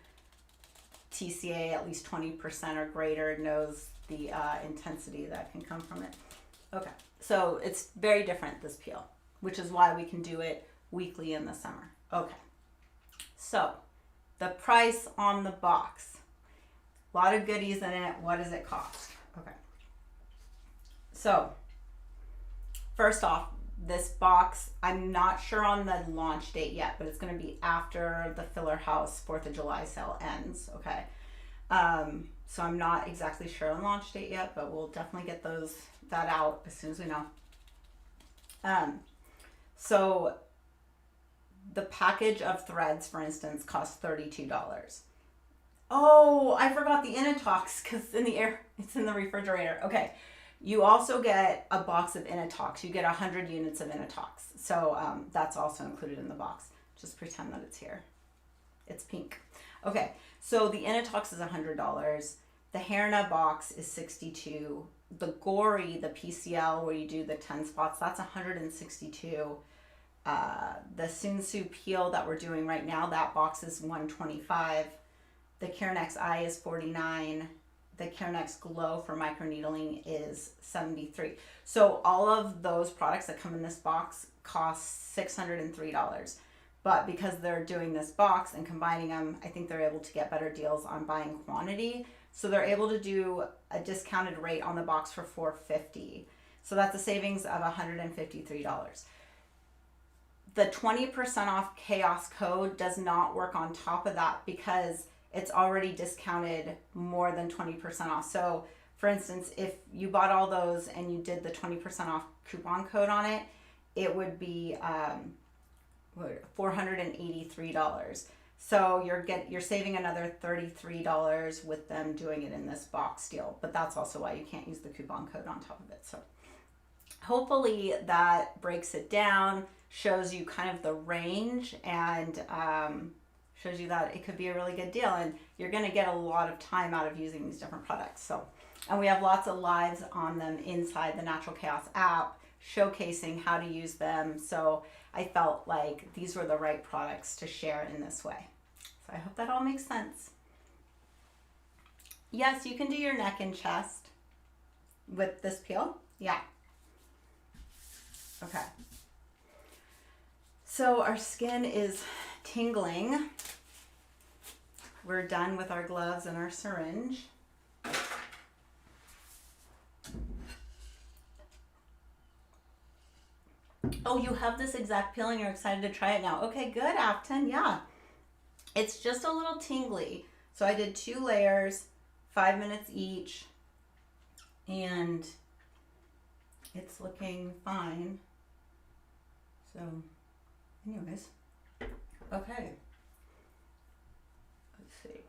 TCA at least 20% or greater knows the intensity that can come from it. Okay, so it's very different, this peel, which is why we can do it weekly in the summer. Okay, so the price on the box, a lot of goodies in it. What does it cost? Okay, so first off, this box, I'm not sure on the launch date yet, but it's going to be after the Filler House 4th of July sale ends. Okay, so I'm not exactly sure on launch date yet, but we'll definitely get that out as soon as we know. So the package of threads, for instance, costs $32. Oh, I forgot the Inatox because it's in the refrigerator. Okay. You also get a box of Inatox. You get 100 units of Inatox. So that's also included in the box. Just pretend that it's here. It's pink. Okay, so the Inatox is $100. The Hairna box is $62. The Gory, the PCL, where you do the 10 spots, that's $162. The Soonsu Peel that we're doing right now, that box is $125. The Curated Eye is $49. The Curated Glow for microneedling is $73. So all of those products that come in this box cost $603. But because they're doing this box and combining them, I think they're able to get better deals on buying quantity. So they're able to do a discounted rate on the box for $450. So that's a savings of $153. The 20% off Chaos code does not work on top of that because it's already discounted more than 20% off. So for instance, if you bought all those and you did the 20% off coupon code on it, it would be $483. So you're saving another $33 with them doing it in this box deal. But that's also why you can't use the coupon code on top of it. So hopefully that breaks it down, shows you kind of the range, and shows you that it could be a really good deal, and you're going to get a lot of time out of using these different products. So, and we have lots of lives on them inside the Natural Chaos app showcasing how to use them. So I felt like these were the right products to share in this way. So I hope that all makes sense. Yes, you can do your neck and chest with this peel. Yeah. Okay. So our skin is tingling. We're done with our gloves and our syringe. Oh, you have this exact peel and you're excited to try it now. Okay, good, Afton. Yeah. It's just a little tingly. So I did 2 layers, 5 minutes each, and it's looking fine. So anyways, okay. Let's see.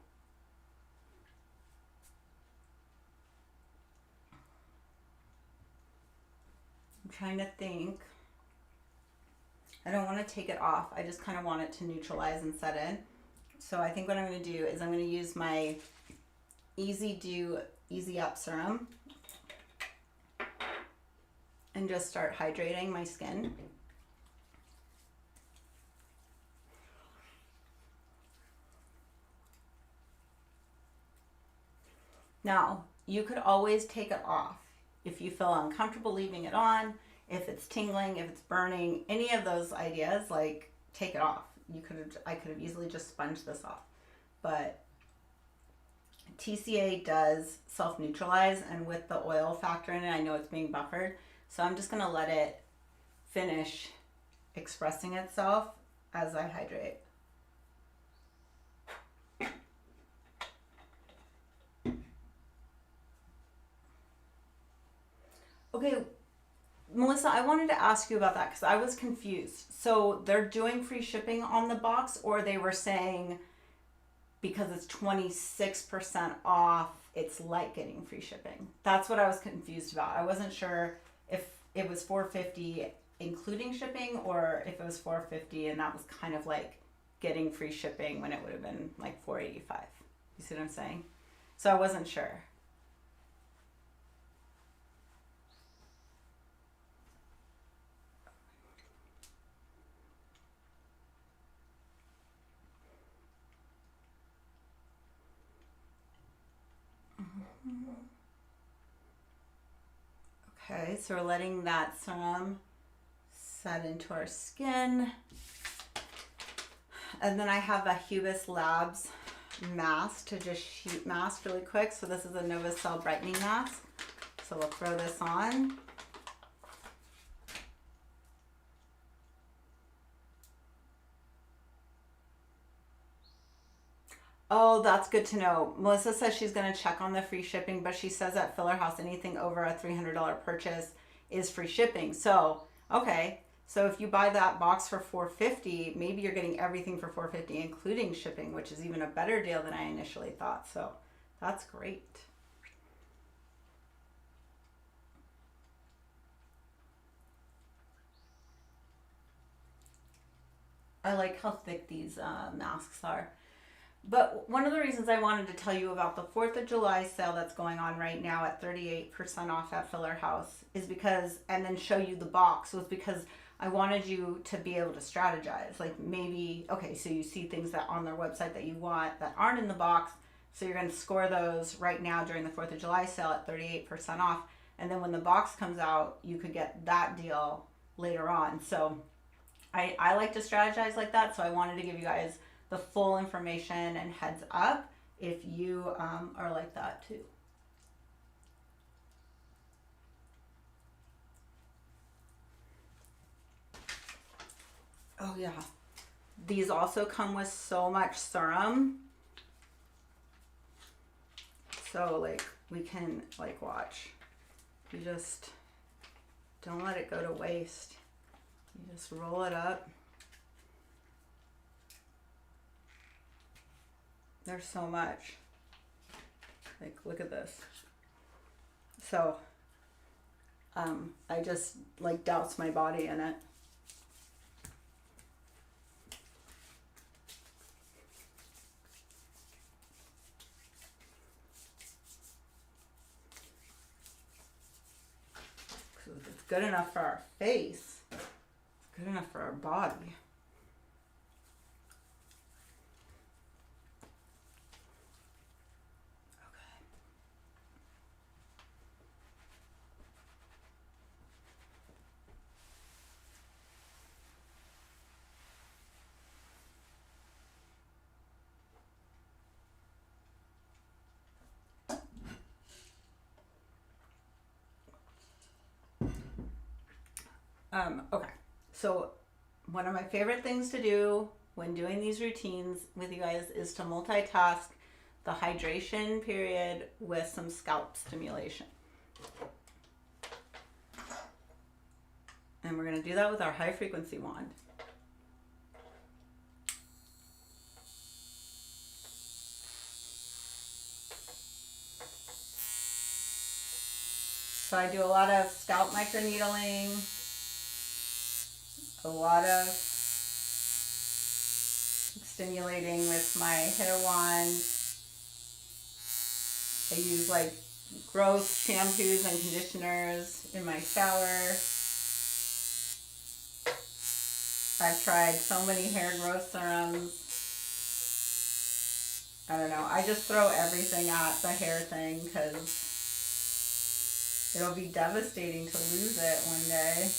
I'm trying to think. I don't want to take it off. I just kind of want it to neutralize and set in. So I think what I'm going to do is I'm going to use my Easy Up serum and just start hydrating my skin. Now, you could always take it off if you feel uncomfortable leaving it on. if it's tingling, if it's burning, any of those ideas, like take it off. I could have easily just sponged this off. But TCA does self-neutralize, and with the oil factor in it, I know it's being buffered. So I'm just going to let it finish expressing itself as I hydrate. Okay, Melissa, I wanted to ask you about that because I was confused. So they're doing free shipping on the box, or they were saying because it's 26% off, it's like getting free shipping. That's what I was confused about. I wasn't sure if it was $4.50 including shipping, or if it was $4.50 and that was kind of like getting free shipping when it would have been like $4.85. You see what I'm saying? So I wasn't sure. Okay, so we're letting that serum set into our skin. And then I have a Hubis Labs mask to just sheet mask really quick. So this is a Nova Cell brightening mask. So we'll throw this on. Oh, that's good to know. Melissa says she's going to check on the free shipping, but she says at Filler House, anything over a $300 purchase is free shipping. So, okay. So if you buy that box for $4.50, maybe you're getting everything for $4.50, including shipping, which is even a better deal than I initially thought. So that's great. I like how thick these masks are. But one of the reasons I wanted to tell you about the 4th of July sale that's going on right now at 38% off at Filler House is because, and then show you the box, was because I wanted you to be able to strategize. Like maybe, okay, so you see things that on their website that you want that aren't in the box. So you're going to score those right now during the 4th of July sale at 38% off. And then when the box comes out, you could get that deal later on. So I like to strategize like that. So I wanted to give you guys the full information and heads up if you are like that too. Oh yeah. These also come with so much serum. So like we can like watch. You just don't let it go to waste. You just roll it up. There's so much. Like, look at this. So, I just like douse my body in it. So if it's good enough for our face, it's good enough for our body. Okay, so one of my favorite things to do when doing these routines with you guys is to multitask the hydration period with some scalp stimulation. And we're going to do that with our high frequency wand. So I do a lot of scalp microneedling, a lot of stimulating with my hair wand. I use like growth shampoos and conditioners in my shower. I've tried so many hair growth serums. I don't know. I just throw everything at the hair thing because It'll be devastating to lose it one day.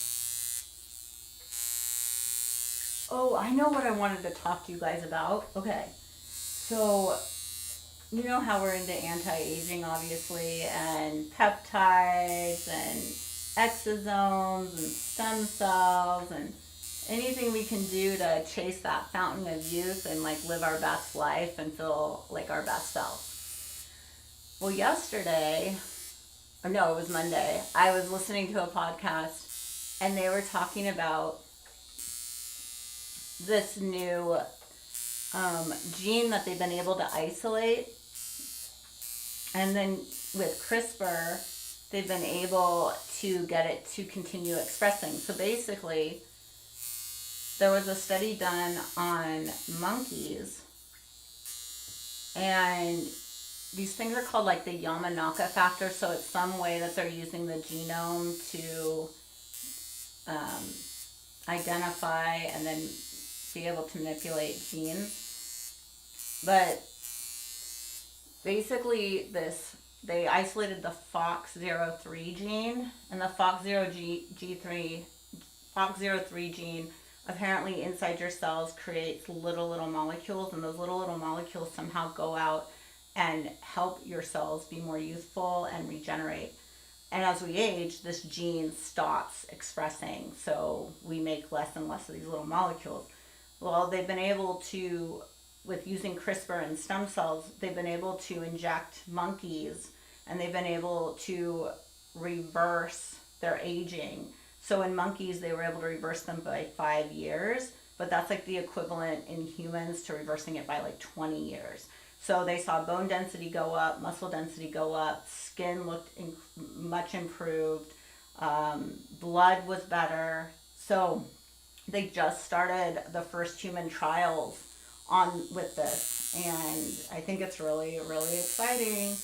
Oh, I know what I wanted to talk to you guys about. Okay, so you know how we're into anti-aging, obviously, and peptides and exosomes and stem cells and anything we can do to chase that fountain of youth and like live our best life and feel like our best self. Well, yesterday, or no, it was Monday, I was listening to a podcast and they were talking about this new gene that they've been able to isolate. And then with CRISPR, they've been able to get it to continue expressing. So basically, there was a study done on monkeys, and these things are called like the Yamanaka factor. So it's some way that they're using the genome to identify and then be able to manipulate genes. But basically they isolated the FOX03 gene, and the FOX03 gene apparently inside your cells creates little molecules, and those little molecules somehow go out and help your cells be more youthful and regenerate. And as we age, this gene stops expressing, so we make less and less of these little molecules. Well, they've been able to, with using CRISPR and stem cells, they've been able to inject monkeys, and they've been able to reverse their aging. So in monkeys, they were able to reverse them by 5 years, but that's like the equivalent in humans to reversing it by like 20 years. So they saw bone density go up, muscle density go up, skin looked much improved, blood was better. So they just started the first human trials on with this, and I think it's really exciting.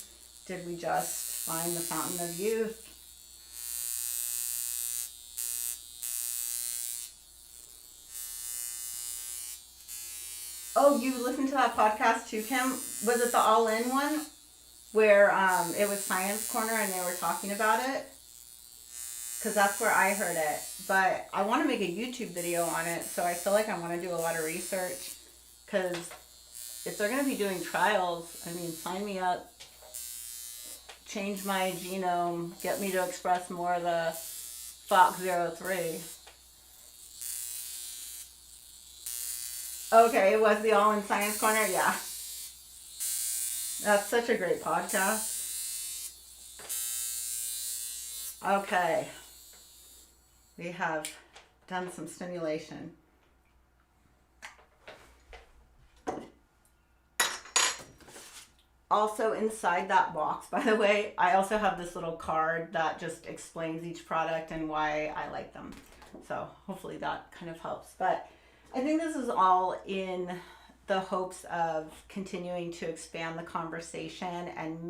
Did we just find the fountain of youth? Oh, you listened to that podcast too, Kim? Was it the All In one where it was Science Corner and they were talking about it? Because that's where I heard it. But I want to make a YouTube video on it, so I feel like I want to do a lot of research. Because if they're going to be doing trials, I mean, sign me up. Change my genome. Get me to express more of the FOX03. Okay, it was the All in Science Corner? Yeah. That's such a great podcast. Okay. We have done some stimulation. Also inside that box, by the way, I also have this little card that just explains each product and why I like them. So hopefully that kind of helps. But I think this is all in the hopes of continuing to expand the conversation and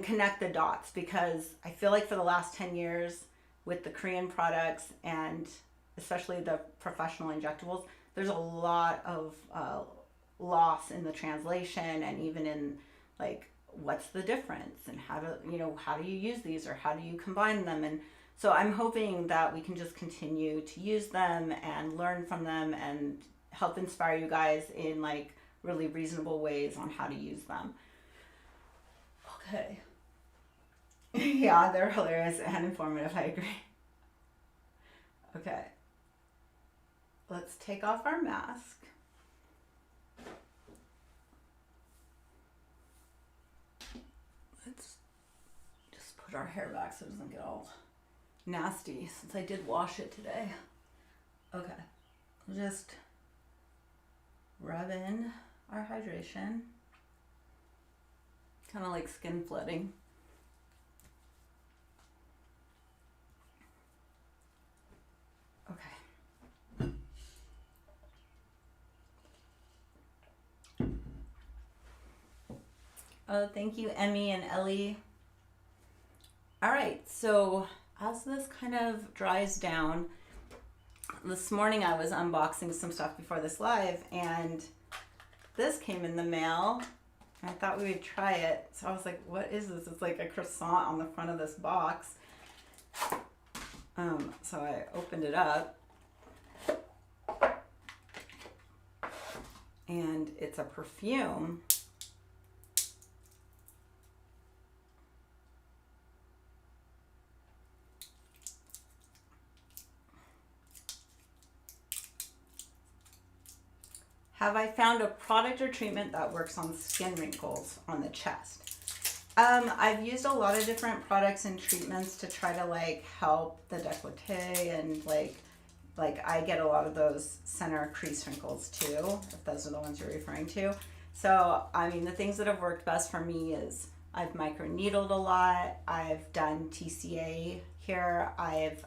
connect the dots, because I feel like for the last 10 years with the Korean products and especially the professional injectables, there's a lot of loss in the translation, and even in like what's the difference and how do you use these, or how do you combine them. And so I'm hoping that we can just continue to use them and learn from them and help inspire you guys in like really reasonable ways on how to use them. Okay. Yeah, they're hilarious and informative, I agree. Okay. Let's take off our mask. Let's just put our hair back so it doesn't get all nasty, since I did wash it today. Okay. Just rub in our hydration. Kind of like skin flooding. Okay. Oh, thank you, Emmy and Ellie. All right, so as this kind of dries down, this morning I was unboxing some stuff before this live, and this came in the mail. I thought we would try it. So I was like, what is this? It's like a croissant on the front of this box. So I opened it up. And it's a perfume. Have I found a product or treatment that works on skin wrinkles on the chest? I've used a lot of different products and treatments to try to like help the décolleté and like I get a lot of those center crease wrinkles too, if those are the ones you're referring to. So, I mean, the things that have worked best for me is I've microneedled a lot. I've done TCA here. I've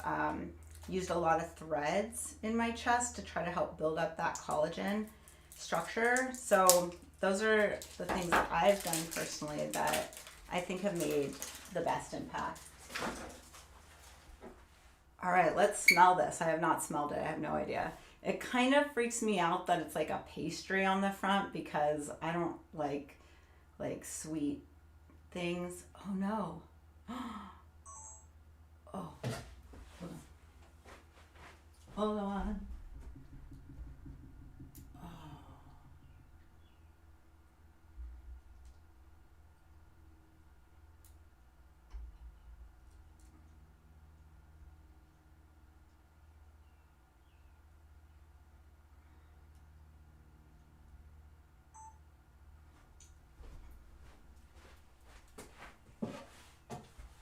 used a lot of threads in my chest to try to help build up that collagen structure. So those are the things that I've done personally that I think have made the best impact. All right, let's smell this. I have not smelled it. I have no idea. It kind of freaks me out that it's like a pastry on the front because I don't like sweet things. Oh no. Oh. Hold on.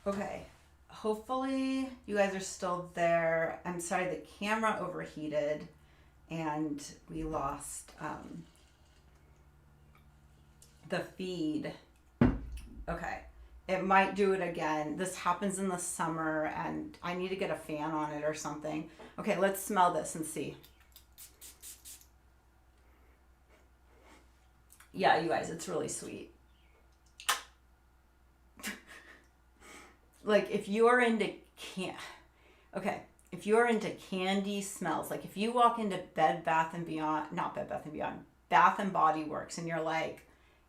Okay, hopefully you guys are still there. I'm sorry, the camera overheated and we lost the feed. Okay, it might do it again. This happens in the summer and I need to get a fan on it or something. Okay, let's smell this and see. Yeah, you guys, it's really sweet. Like if you're into if you're into candy smells, like if you walk into Bath and Body Works and you're like,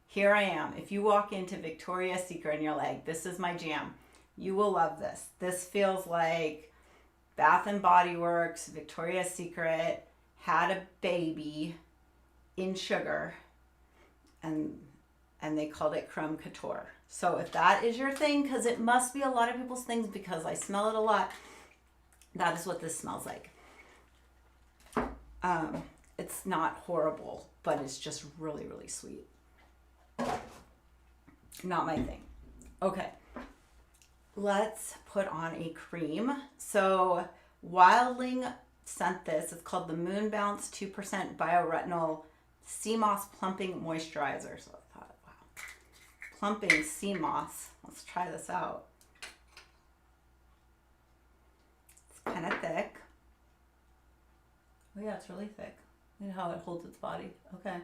here I am. If you walk into Victoria's Secret and you're like, this is my jam, you will love this. This feels like Bath and Body Works, Victoria's Secret had a baby in sugar and they called it Creme Couture. So if that is your thing, because it must be a lot of people's things because I smell it a lot, that is what this smells like. It's not horrible, but it's just really, really sweet. Not my thing. Okay, let's put on a cream. So Wildling sent this. It's called the Moon Bounce 2% Bioretinol Sea Moss Plumping Moisturizer. So I thought, wow, plumping sea moss. Let's try this out. It's kind of thick. Oh yeah, it's really thick. Look at how it holds its body. Okay.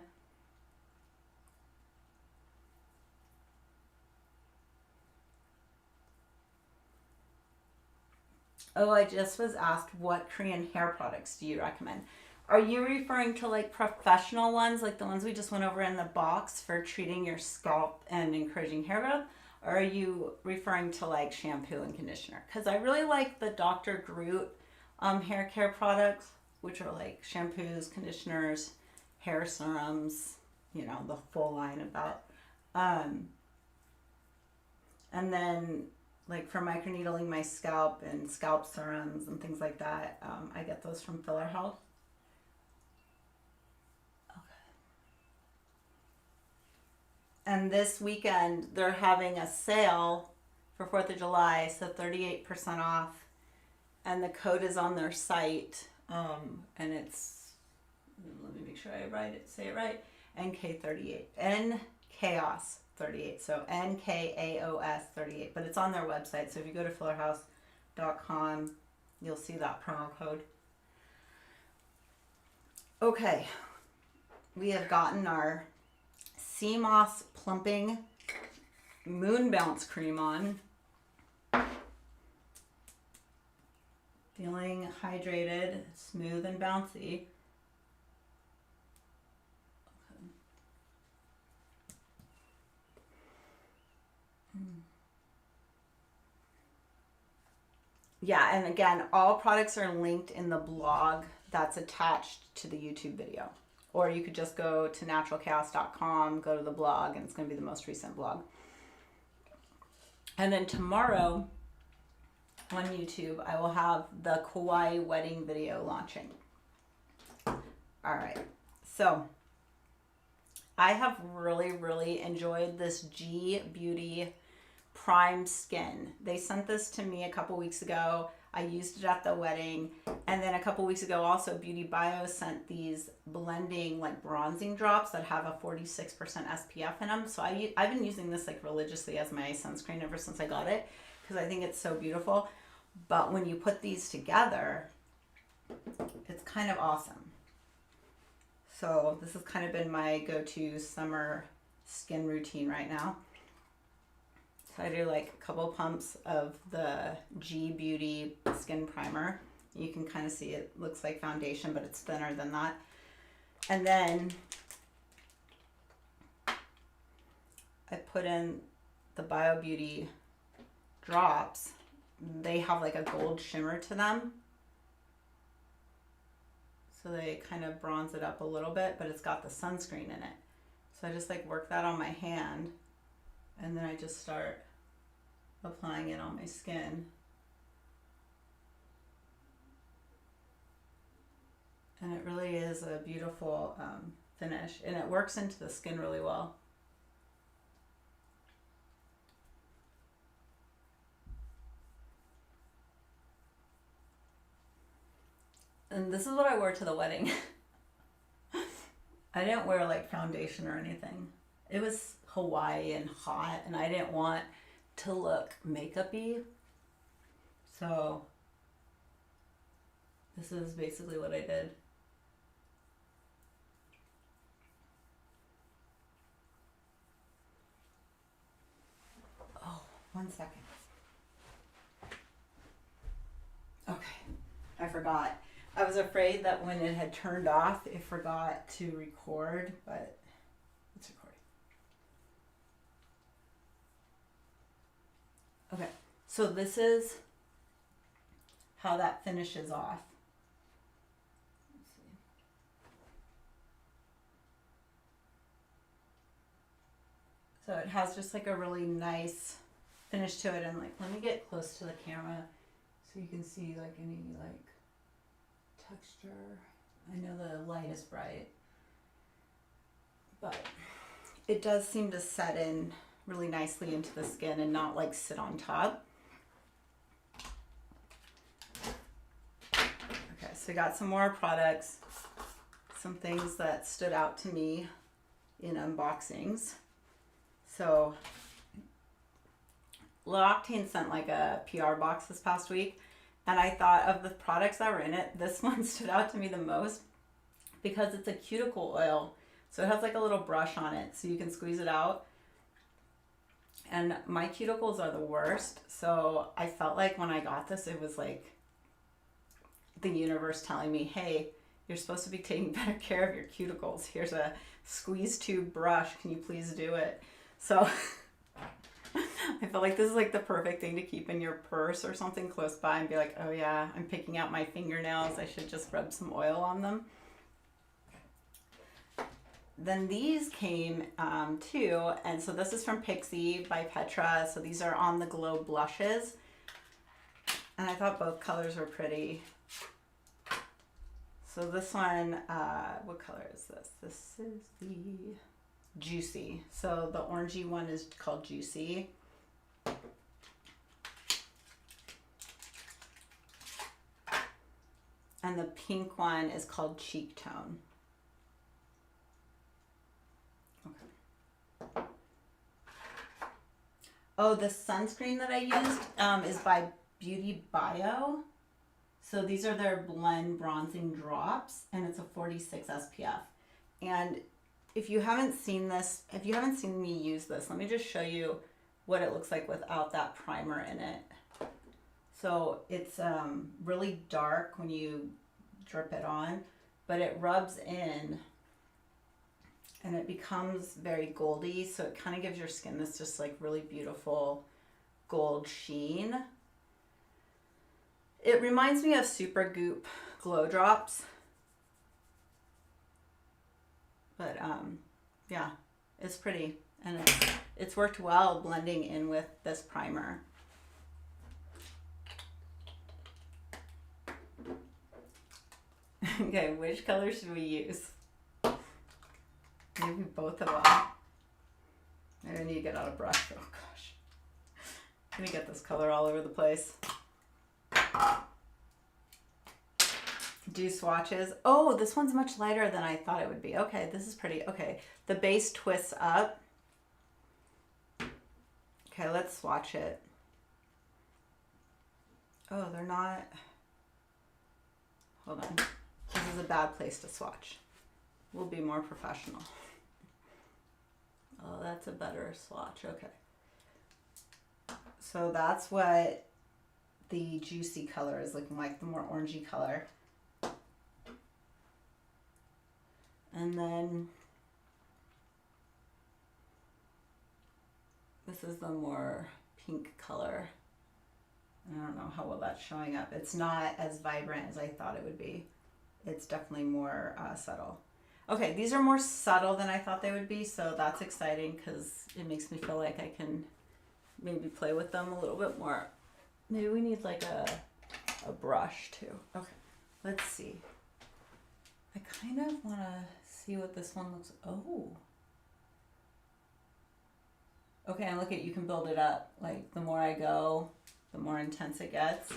Oh, I just was asked, what Korean hair products do you recommend? Are you referring to like professional ones, like the ones we just went over in the box for treating your scalp and encouraging hair growth? Or are you referring to like shampoo and conditioner? Because I really like the Dr. Groot hair care products, which are like shampoos, conditioners, hair serums, you know, the full line about. And then like for microneedling my scalp and scalp serums and things like that, I get those from Filler Health. And this weekend, they're having a sale for 4th of July, so 38% off. And the code is on their site. And it's, let me make sure I say it right, NK38. NKAOS 38. So NKAOS 38. But it's on their website. So if you go to fillerhouse.com, you'll see that promo code. Okay. We have gotten our Sea Moss Plumping Moon Bounce Cream on. Feeling hydrated, smooth and bouncy. Okay. Yeah, and again, all products are linked in the blog that's attached to the YouTube video. Or you could just go to naturalchaos.com, go to the blog, and it's going to be the most recent blog. And then tomorrow on YouTube, I will have the Kauai wedding video launching. All right, so I have really, really enjoyed this G Beauty Prime Skin. They sent this to me a couple weeks ago. I used it at the wedding. And then a couple weeks ago also, Beauty Bio sent these blending like bronzing drops that have a 46% SPF in them. So I've been using this like religiously as my sunscreen ever since I got it because I think it's so beautiful. But when you put these together, it's kind of awesome. So this has kind of been my go-to summer skin routine right now. So I do like a couple pumps of the G Beauty Skin Primer. You can kind of see it looks like foundation, but it's thinner than that. And then I put in the Bio Beauty drops. They have like a gold shimmer to them. So they kind of bronze it up a little bit, but it's got the sunscreen in it. So I just like work that on my hand. And then I just start applying it on my skin. And it really is a beautiful finish. And it works into the skin really well. And this is what I wore to the wedding. I didn't wear like foundation or anything. It was Hawaii and hot, and I didn't want to look makeup-y. So this is basically what I did. Oh, 1 second. Okay, I forgot. I was afraid that when it had turned off, it forgot to record, but it's recording. Okay, so this is how that finishes off. Let's see. So it has just like a really nice finish to it, and like, let me get close to the camera so you can see like any like texture. I know the light is bright, but it does seem to set in really nicely into the skin and not like sit on top. Okay, so we got some more products, some things that stood out to me in unboxings. So L'Occitane sent like a PR box this past week, and I thought of the products that were in it, this one stood out to me the most because it's a cuticle oil. So it has like a little brush on it so you can squeeze it out. And my cuticles are the worst. So I felt like when I got this, it was like the universe telling me, hey, you're supposed to be taking better care of your cuticles. Here's a squeeze tube brush. Can you please do it? So I feel like this is like the perfect thing to keep in your purse or something close by and be like, oh yeah, I'm picking out my fingernails. I should just rub some oil on them. Then these came too, and so this is from Pixie by Petra. So these are On the Glow blushes, and I thought both colors were pretty. So this one, what color is this? This is the Juicy. So the orangey one is called Juicy. And the pink one is called Cheek Tone. Okay. Oh, the sunscreen that I used is by Beauty Bio. So these are their blend bronzing drops, and it's a 46 SPF. And if you haven't seen this, if you haven't seen me use this, let me just show you what it looks like without that primer in it. So it's really dark when you drip it on, but it rubs in and it becomes very goldy. So it kind of gives your skin this just like really beautiful gold sheen. It reminds me of Super Goop Glow Drops. But yeah, it's pretty. And it's worked well blending in with this primer. Okay, which color should we use? Maybe both of them. I need to get out a brush. Oh gosh. I'm gonna get this color all over the place. Do swatches. Oh, this one's much lighter than I thought it would be. Okay, this is pretty. Okay, the base twists up. Okay, let's swatch it. Oh, they're not. Hold on. This is a bad place to swatch. We'll be more professional. Oh, that's a better swatch. Okay. So that's what the juicy color is looking like, the more orangey color. And then this is the more pink color. I don't know how well that's showing up. It's not as vibrant as I thought it would be. It's definitely more subtle. Okay, these are more subtle than I thought they would be, so that's exciting because it makes me feel like I can maybe play with them a little bit more. Maybe we need like a brush too. Okay, let's see. I kind of want to see what this one looks. Oh. Okay, and look at, you can build it up. Like the more I go, the more intense it gets.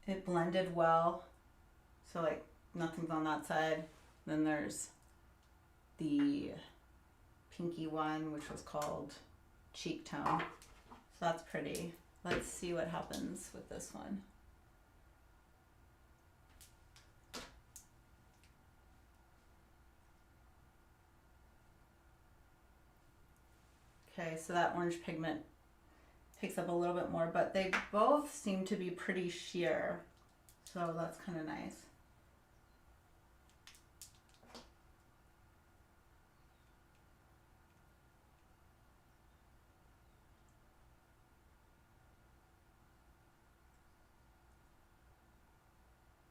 It blended well. So like nothing's on that side. Then there's the pinky one, which was called Cheek Tone. So that's pretty. Let's see what happens with this one. Okay, so that orange pigment picks up a little bit more, but they both seem to be pretty sheer. So that's kind of nice.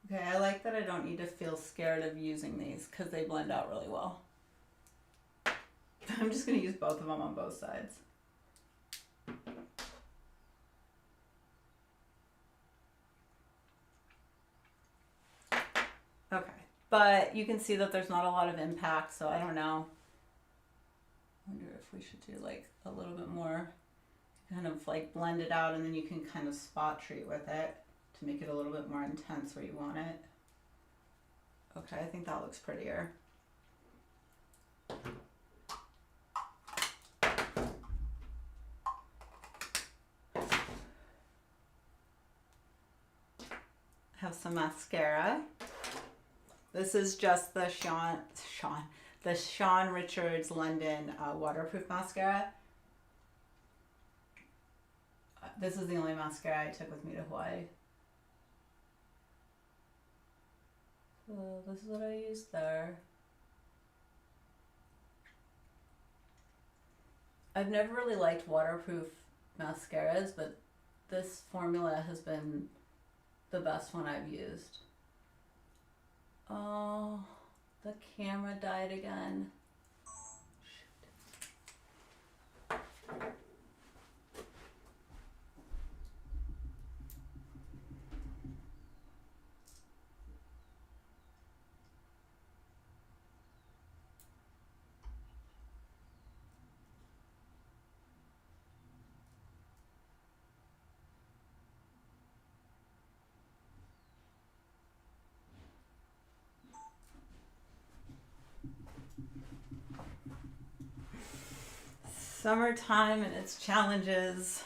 Okay, I like that I don't need to feel scared of using these because they blend out really well. I'm just going to use both of them on both sides. Okay, but you can see that there's not a lot of impact, so I don't know. I wonder if we should do like a little bit more, kind of like blend it out, and then you can kind of spot treat with it to make it a little bit more intense where you want it. Okay, I think that looks prettier. Have some mascara. This is just the Sean Richards London waterproof mascara. This is the only mascara I took with me to Hawaii. So this is what I used there. I've never really liked waterproof mascaras, but this formula has been the best one I've used. Oh, the camera died again. Summertime and its challenges.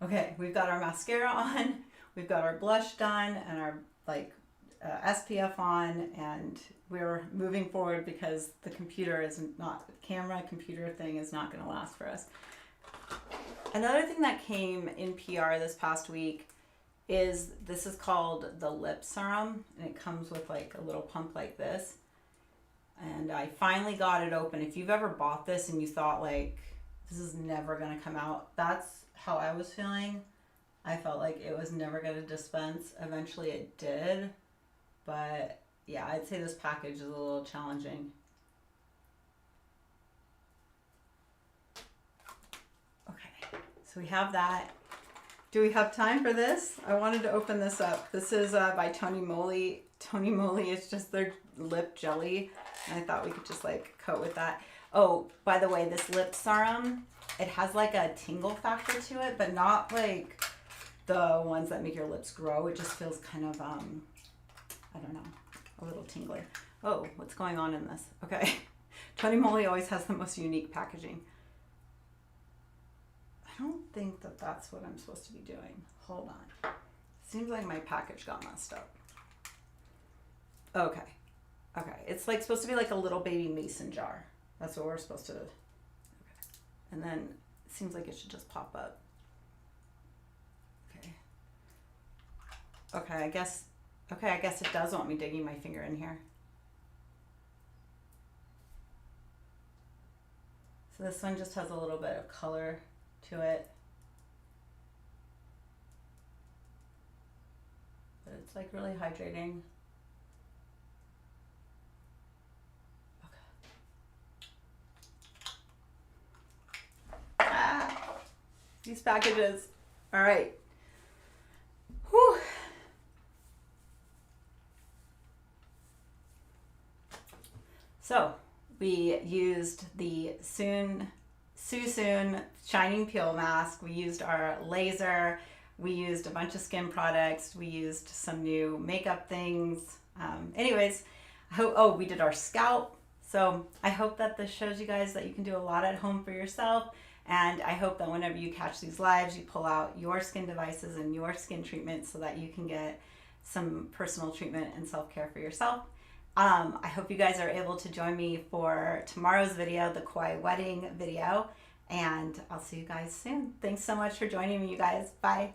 Okay, we've got our mascara on, we've got our blush done, and our SPF on, and we're moving forward because the computer is not, the camera computer thing is not going to last for us. Another thing that came in PR this past week is, this is called the lip serum, and it comes with like a little pump like this. And I finally got it open. If you've ever bought this and you thought like, this is never gonna come out, that's how I was feeling. I felt like it was never gonna dispense. Eventually it did, but yeah, I'd say this package is a little challenging. Okay, so we have that. Do we have time for this? I wanted to open this up. This is by Tony Moly. Tony Moly is just their lip jelly. And I thought we could just like coat with that. Oh, by the way, this lip serum, it has like a tingle factor to it, but not like the ones that make your lips grow. It just feels kind of, I don't know, a little tingly. Oh, what's going on in this? Okay. Tony Moly always has the most unique packaging. I don't think that that's what I'm supposed to be doing. Hold on. Seems like my package got messed up. Okay. Okay. It's like supposed to be like a little baby mason jar. That's what we're supposed to. Okay. And then it seems like it should just pop up. Okay. Okay, I guess it does want me digging my finger in here. So this one just has a little bit of color to it. But it's like really hydrating. These packages. All right. Whew. So we used the Soonsu Shining Peel mask. We used our laser. We used a bunch of skin products. We used some new makeup things. Anyways, we did our scalp. So I hope that this shows you guys that you can do a lot at home for yourself. And I hope that whenever you catch these lives, you pull out your skin devices and your skin treatment so that you can get some personal treatment and self-care for yourself. I hope you guys are able to join me for tomorrow's video, the Kauai wedding video, and I'll see you guys soon. Thanks so much for joining me, you guys. Bye.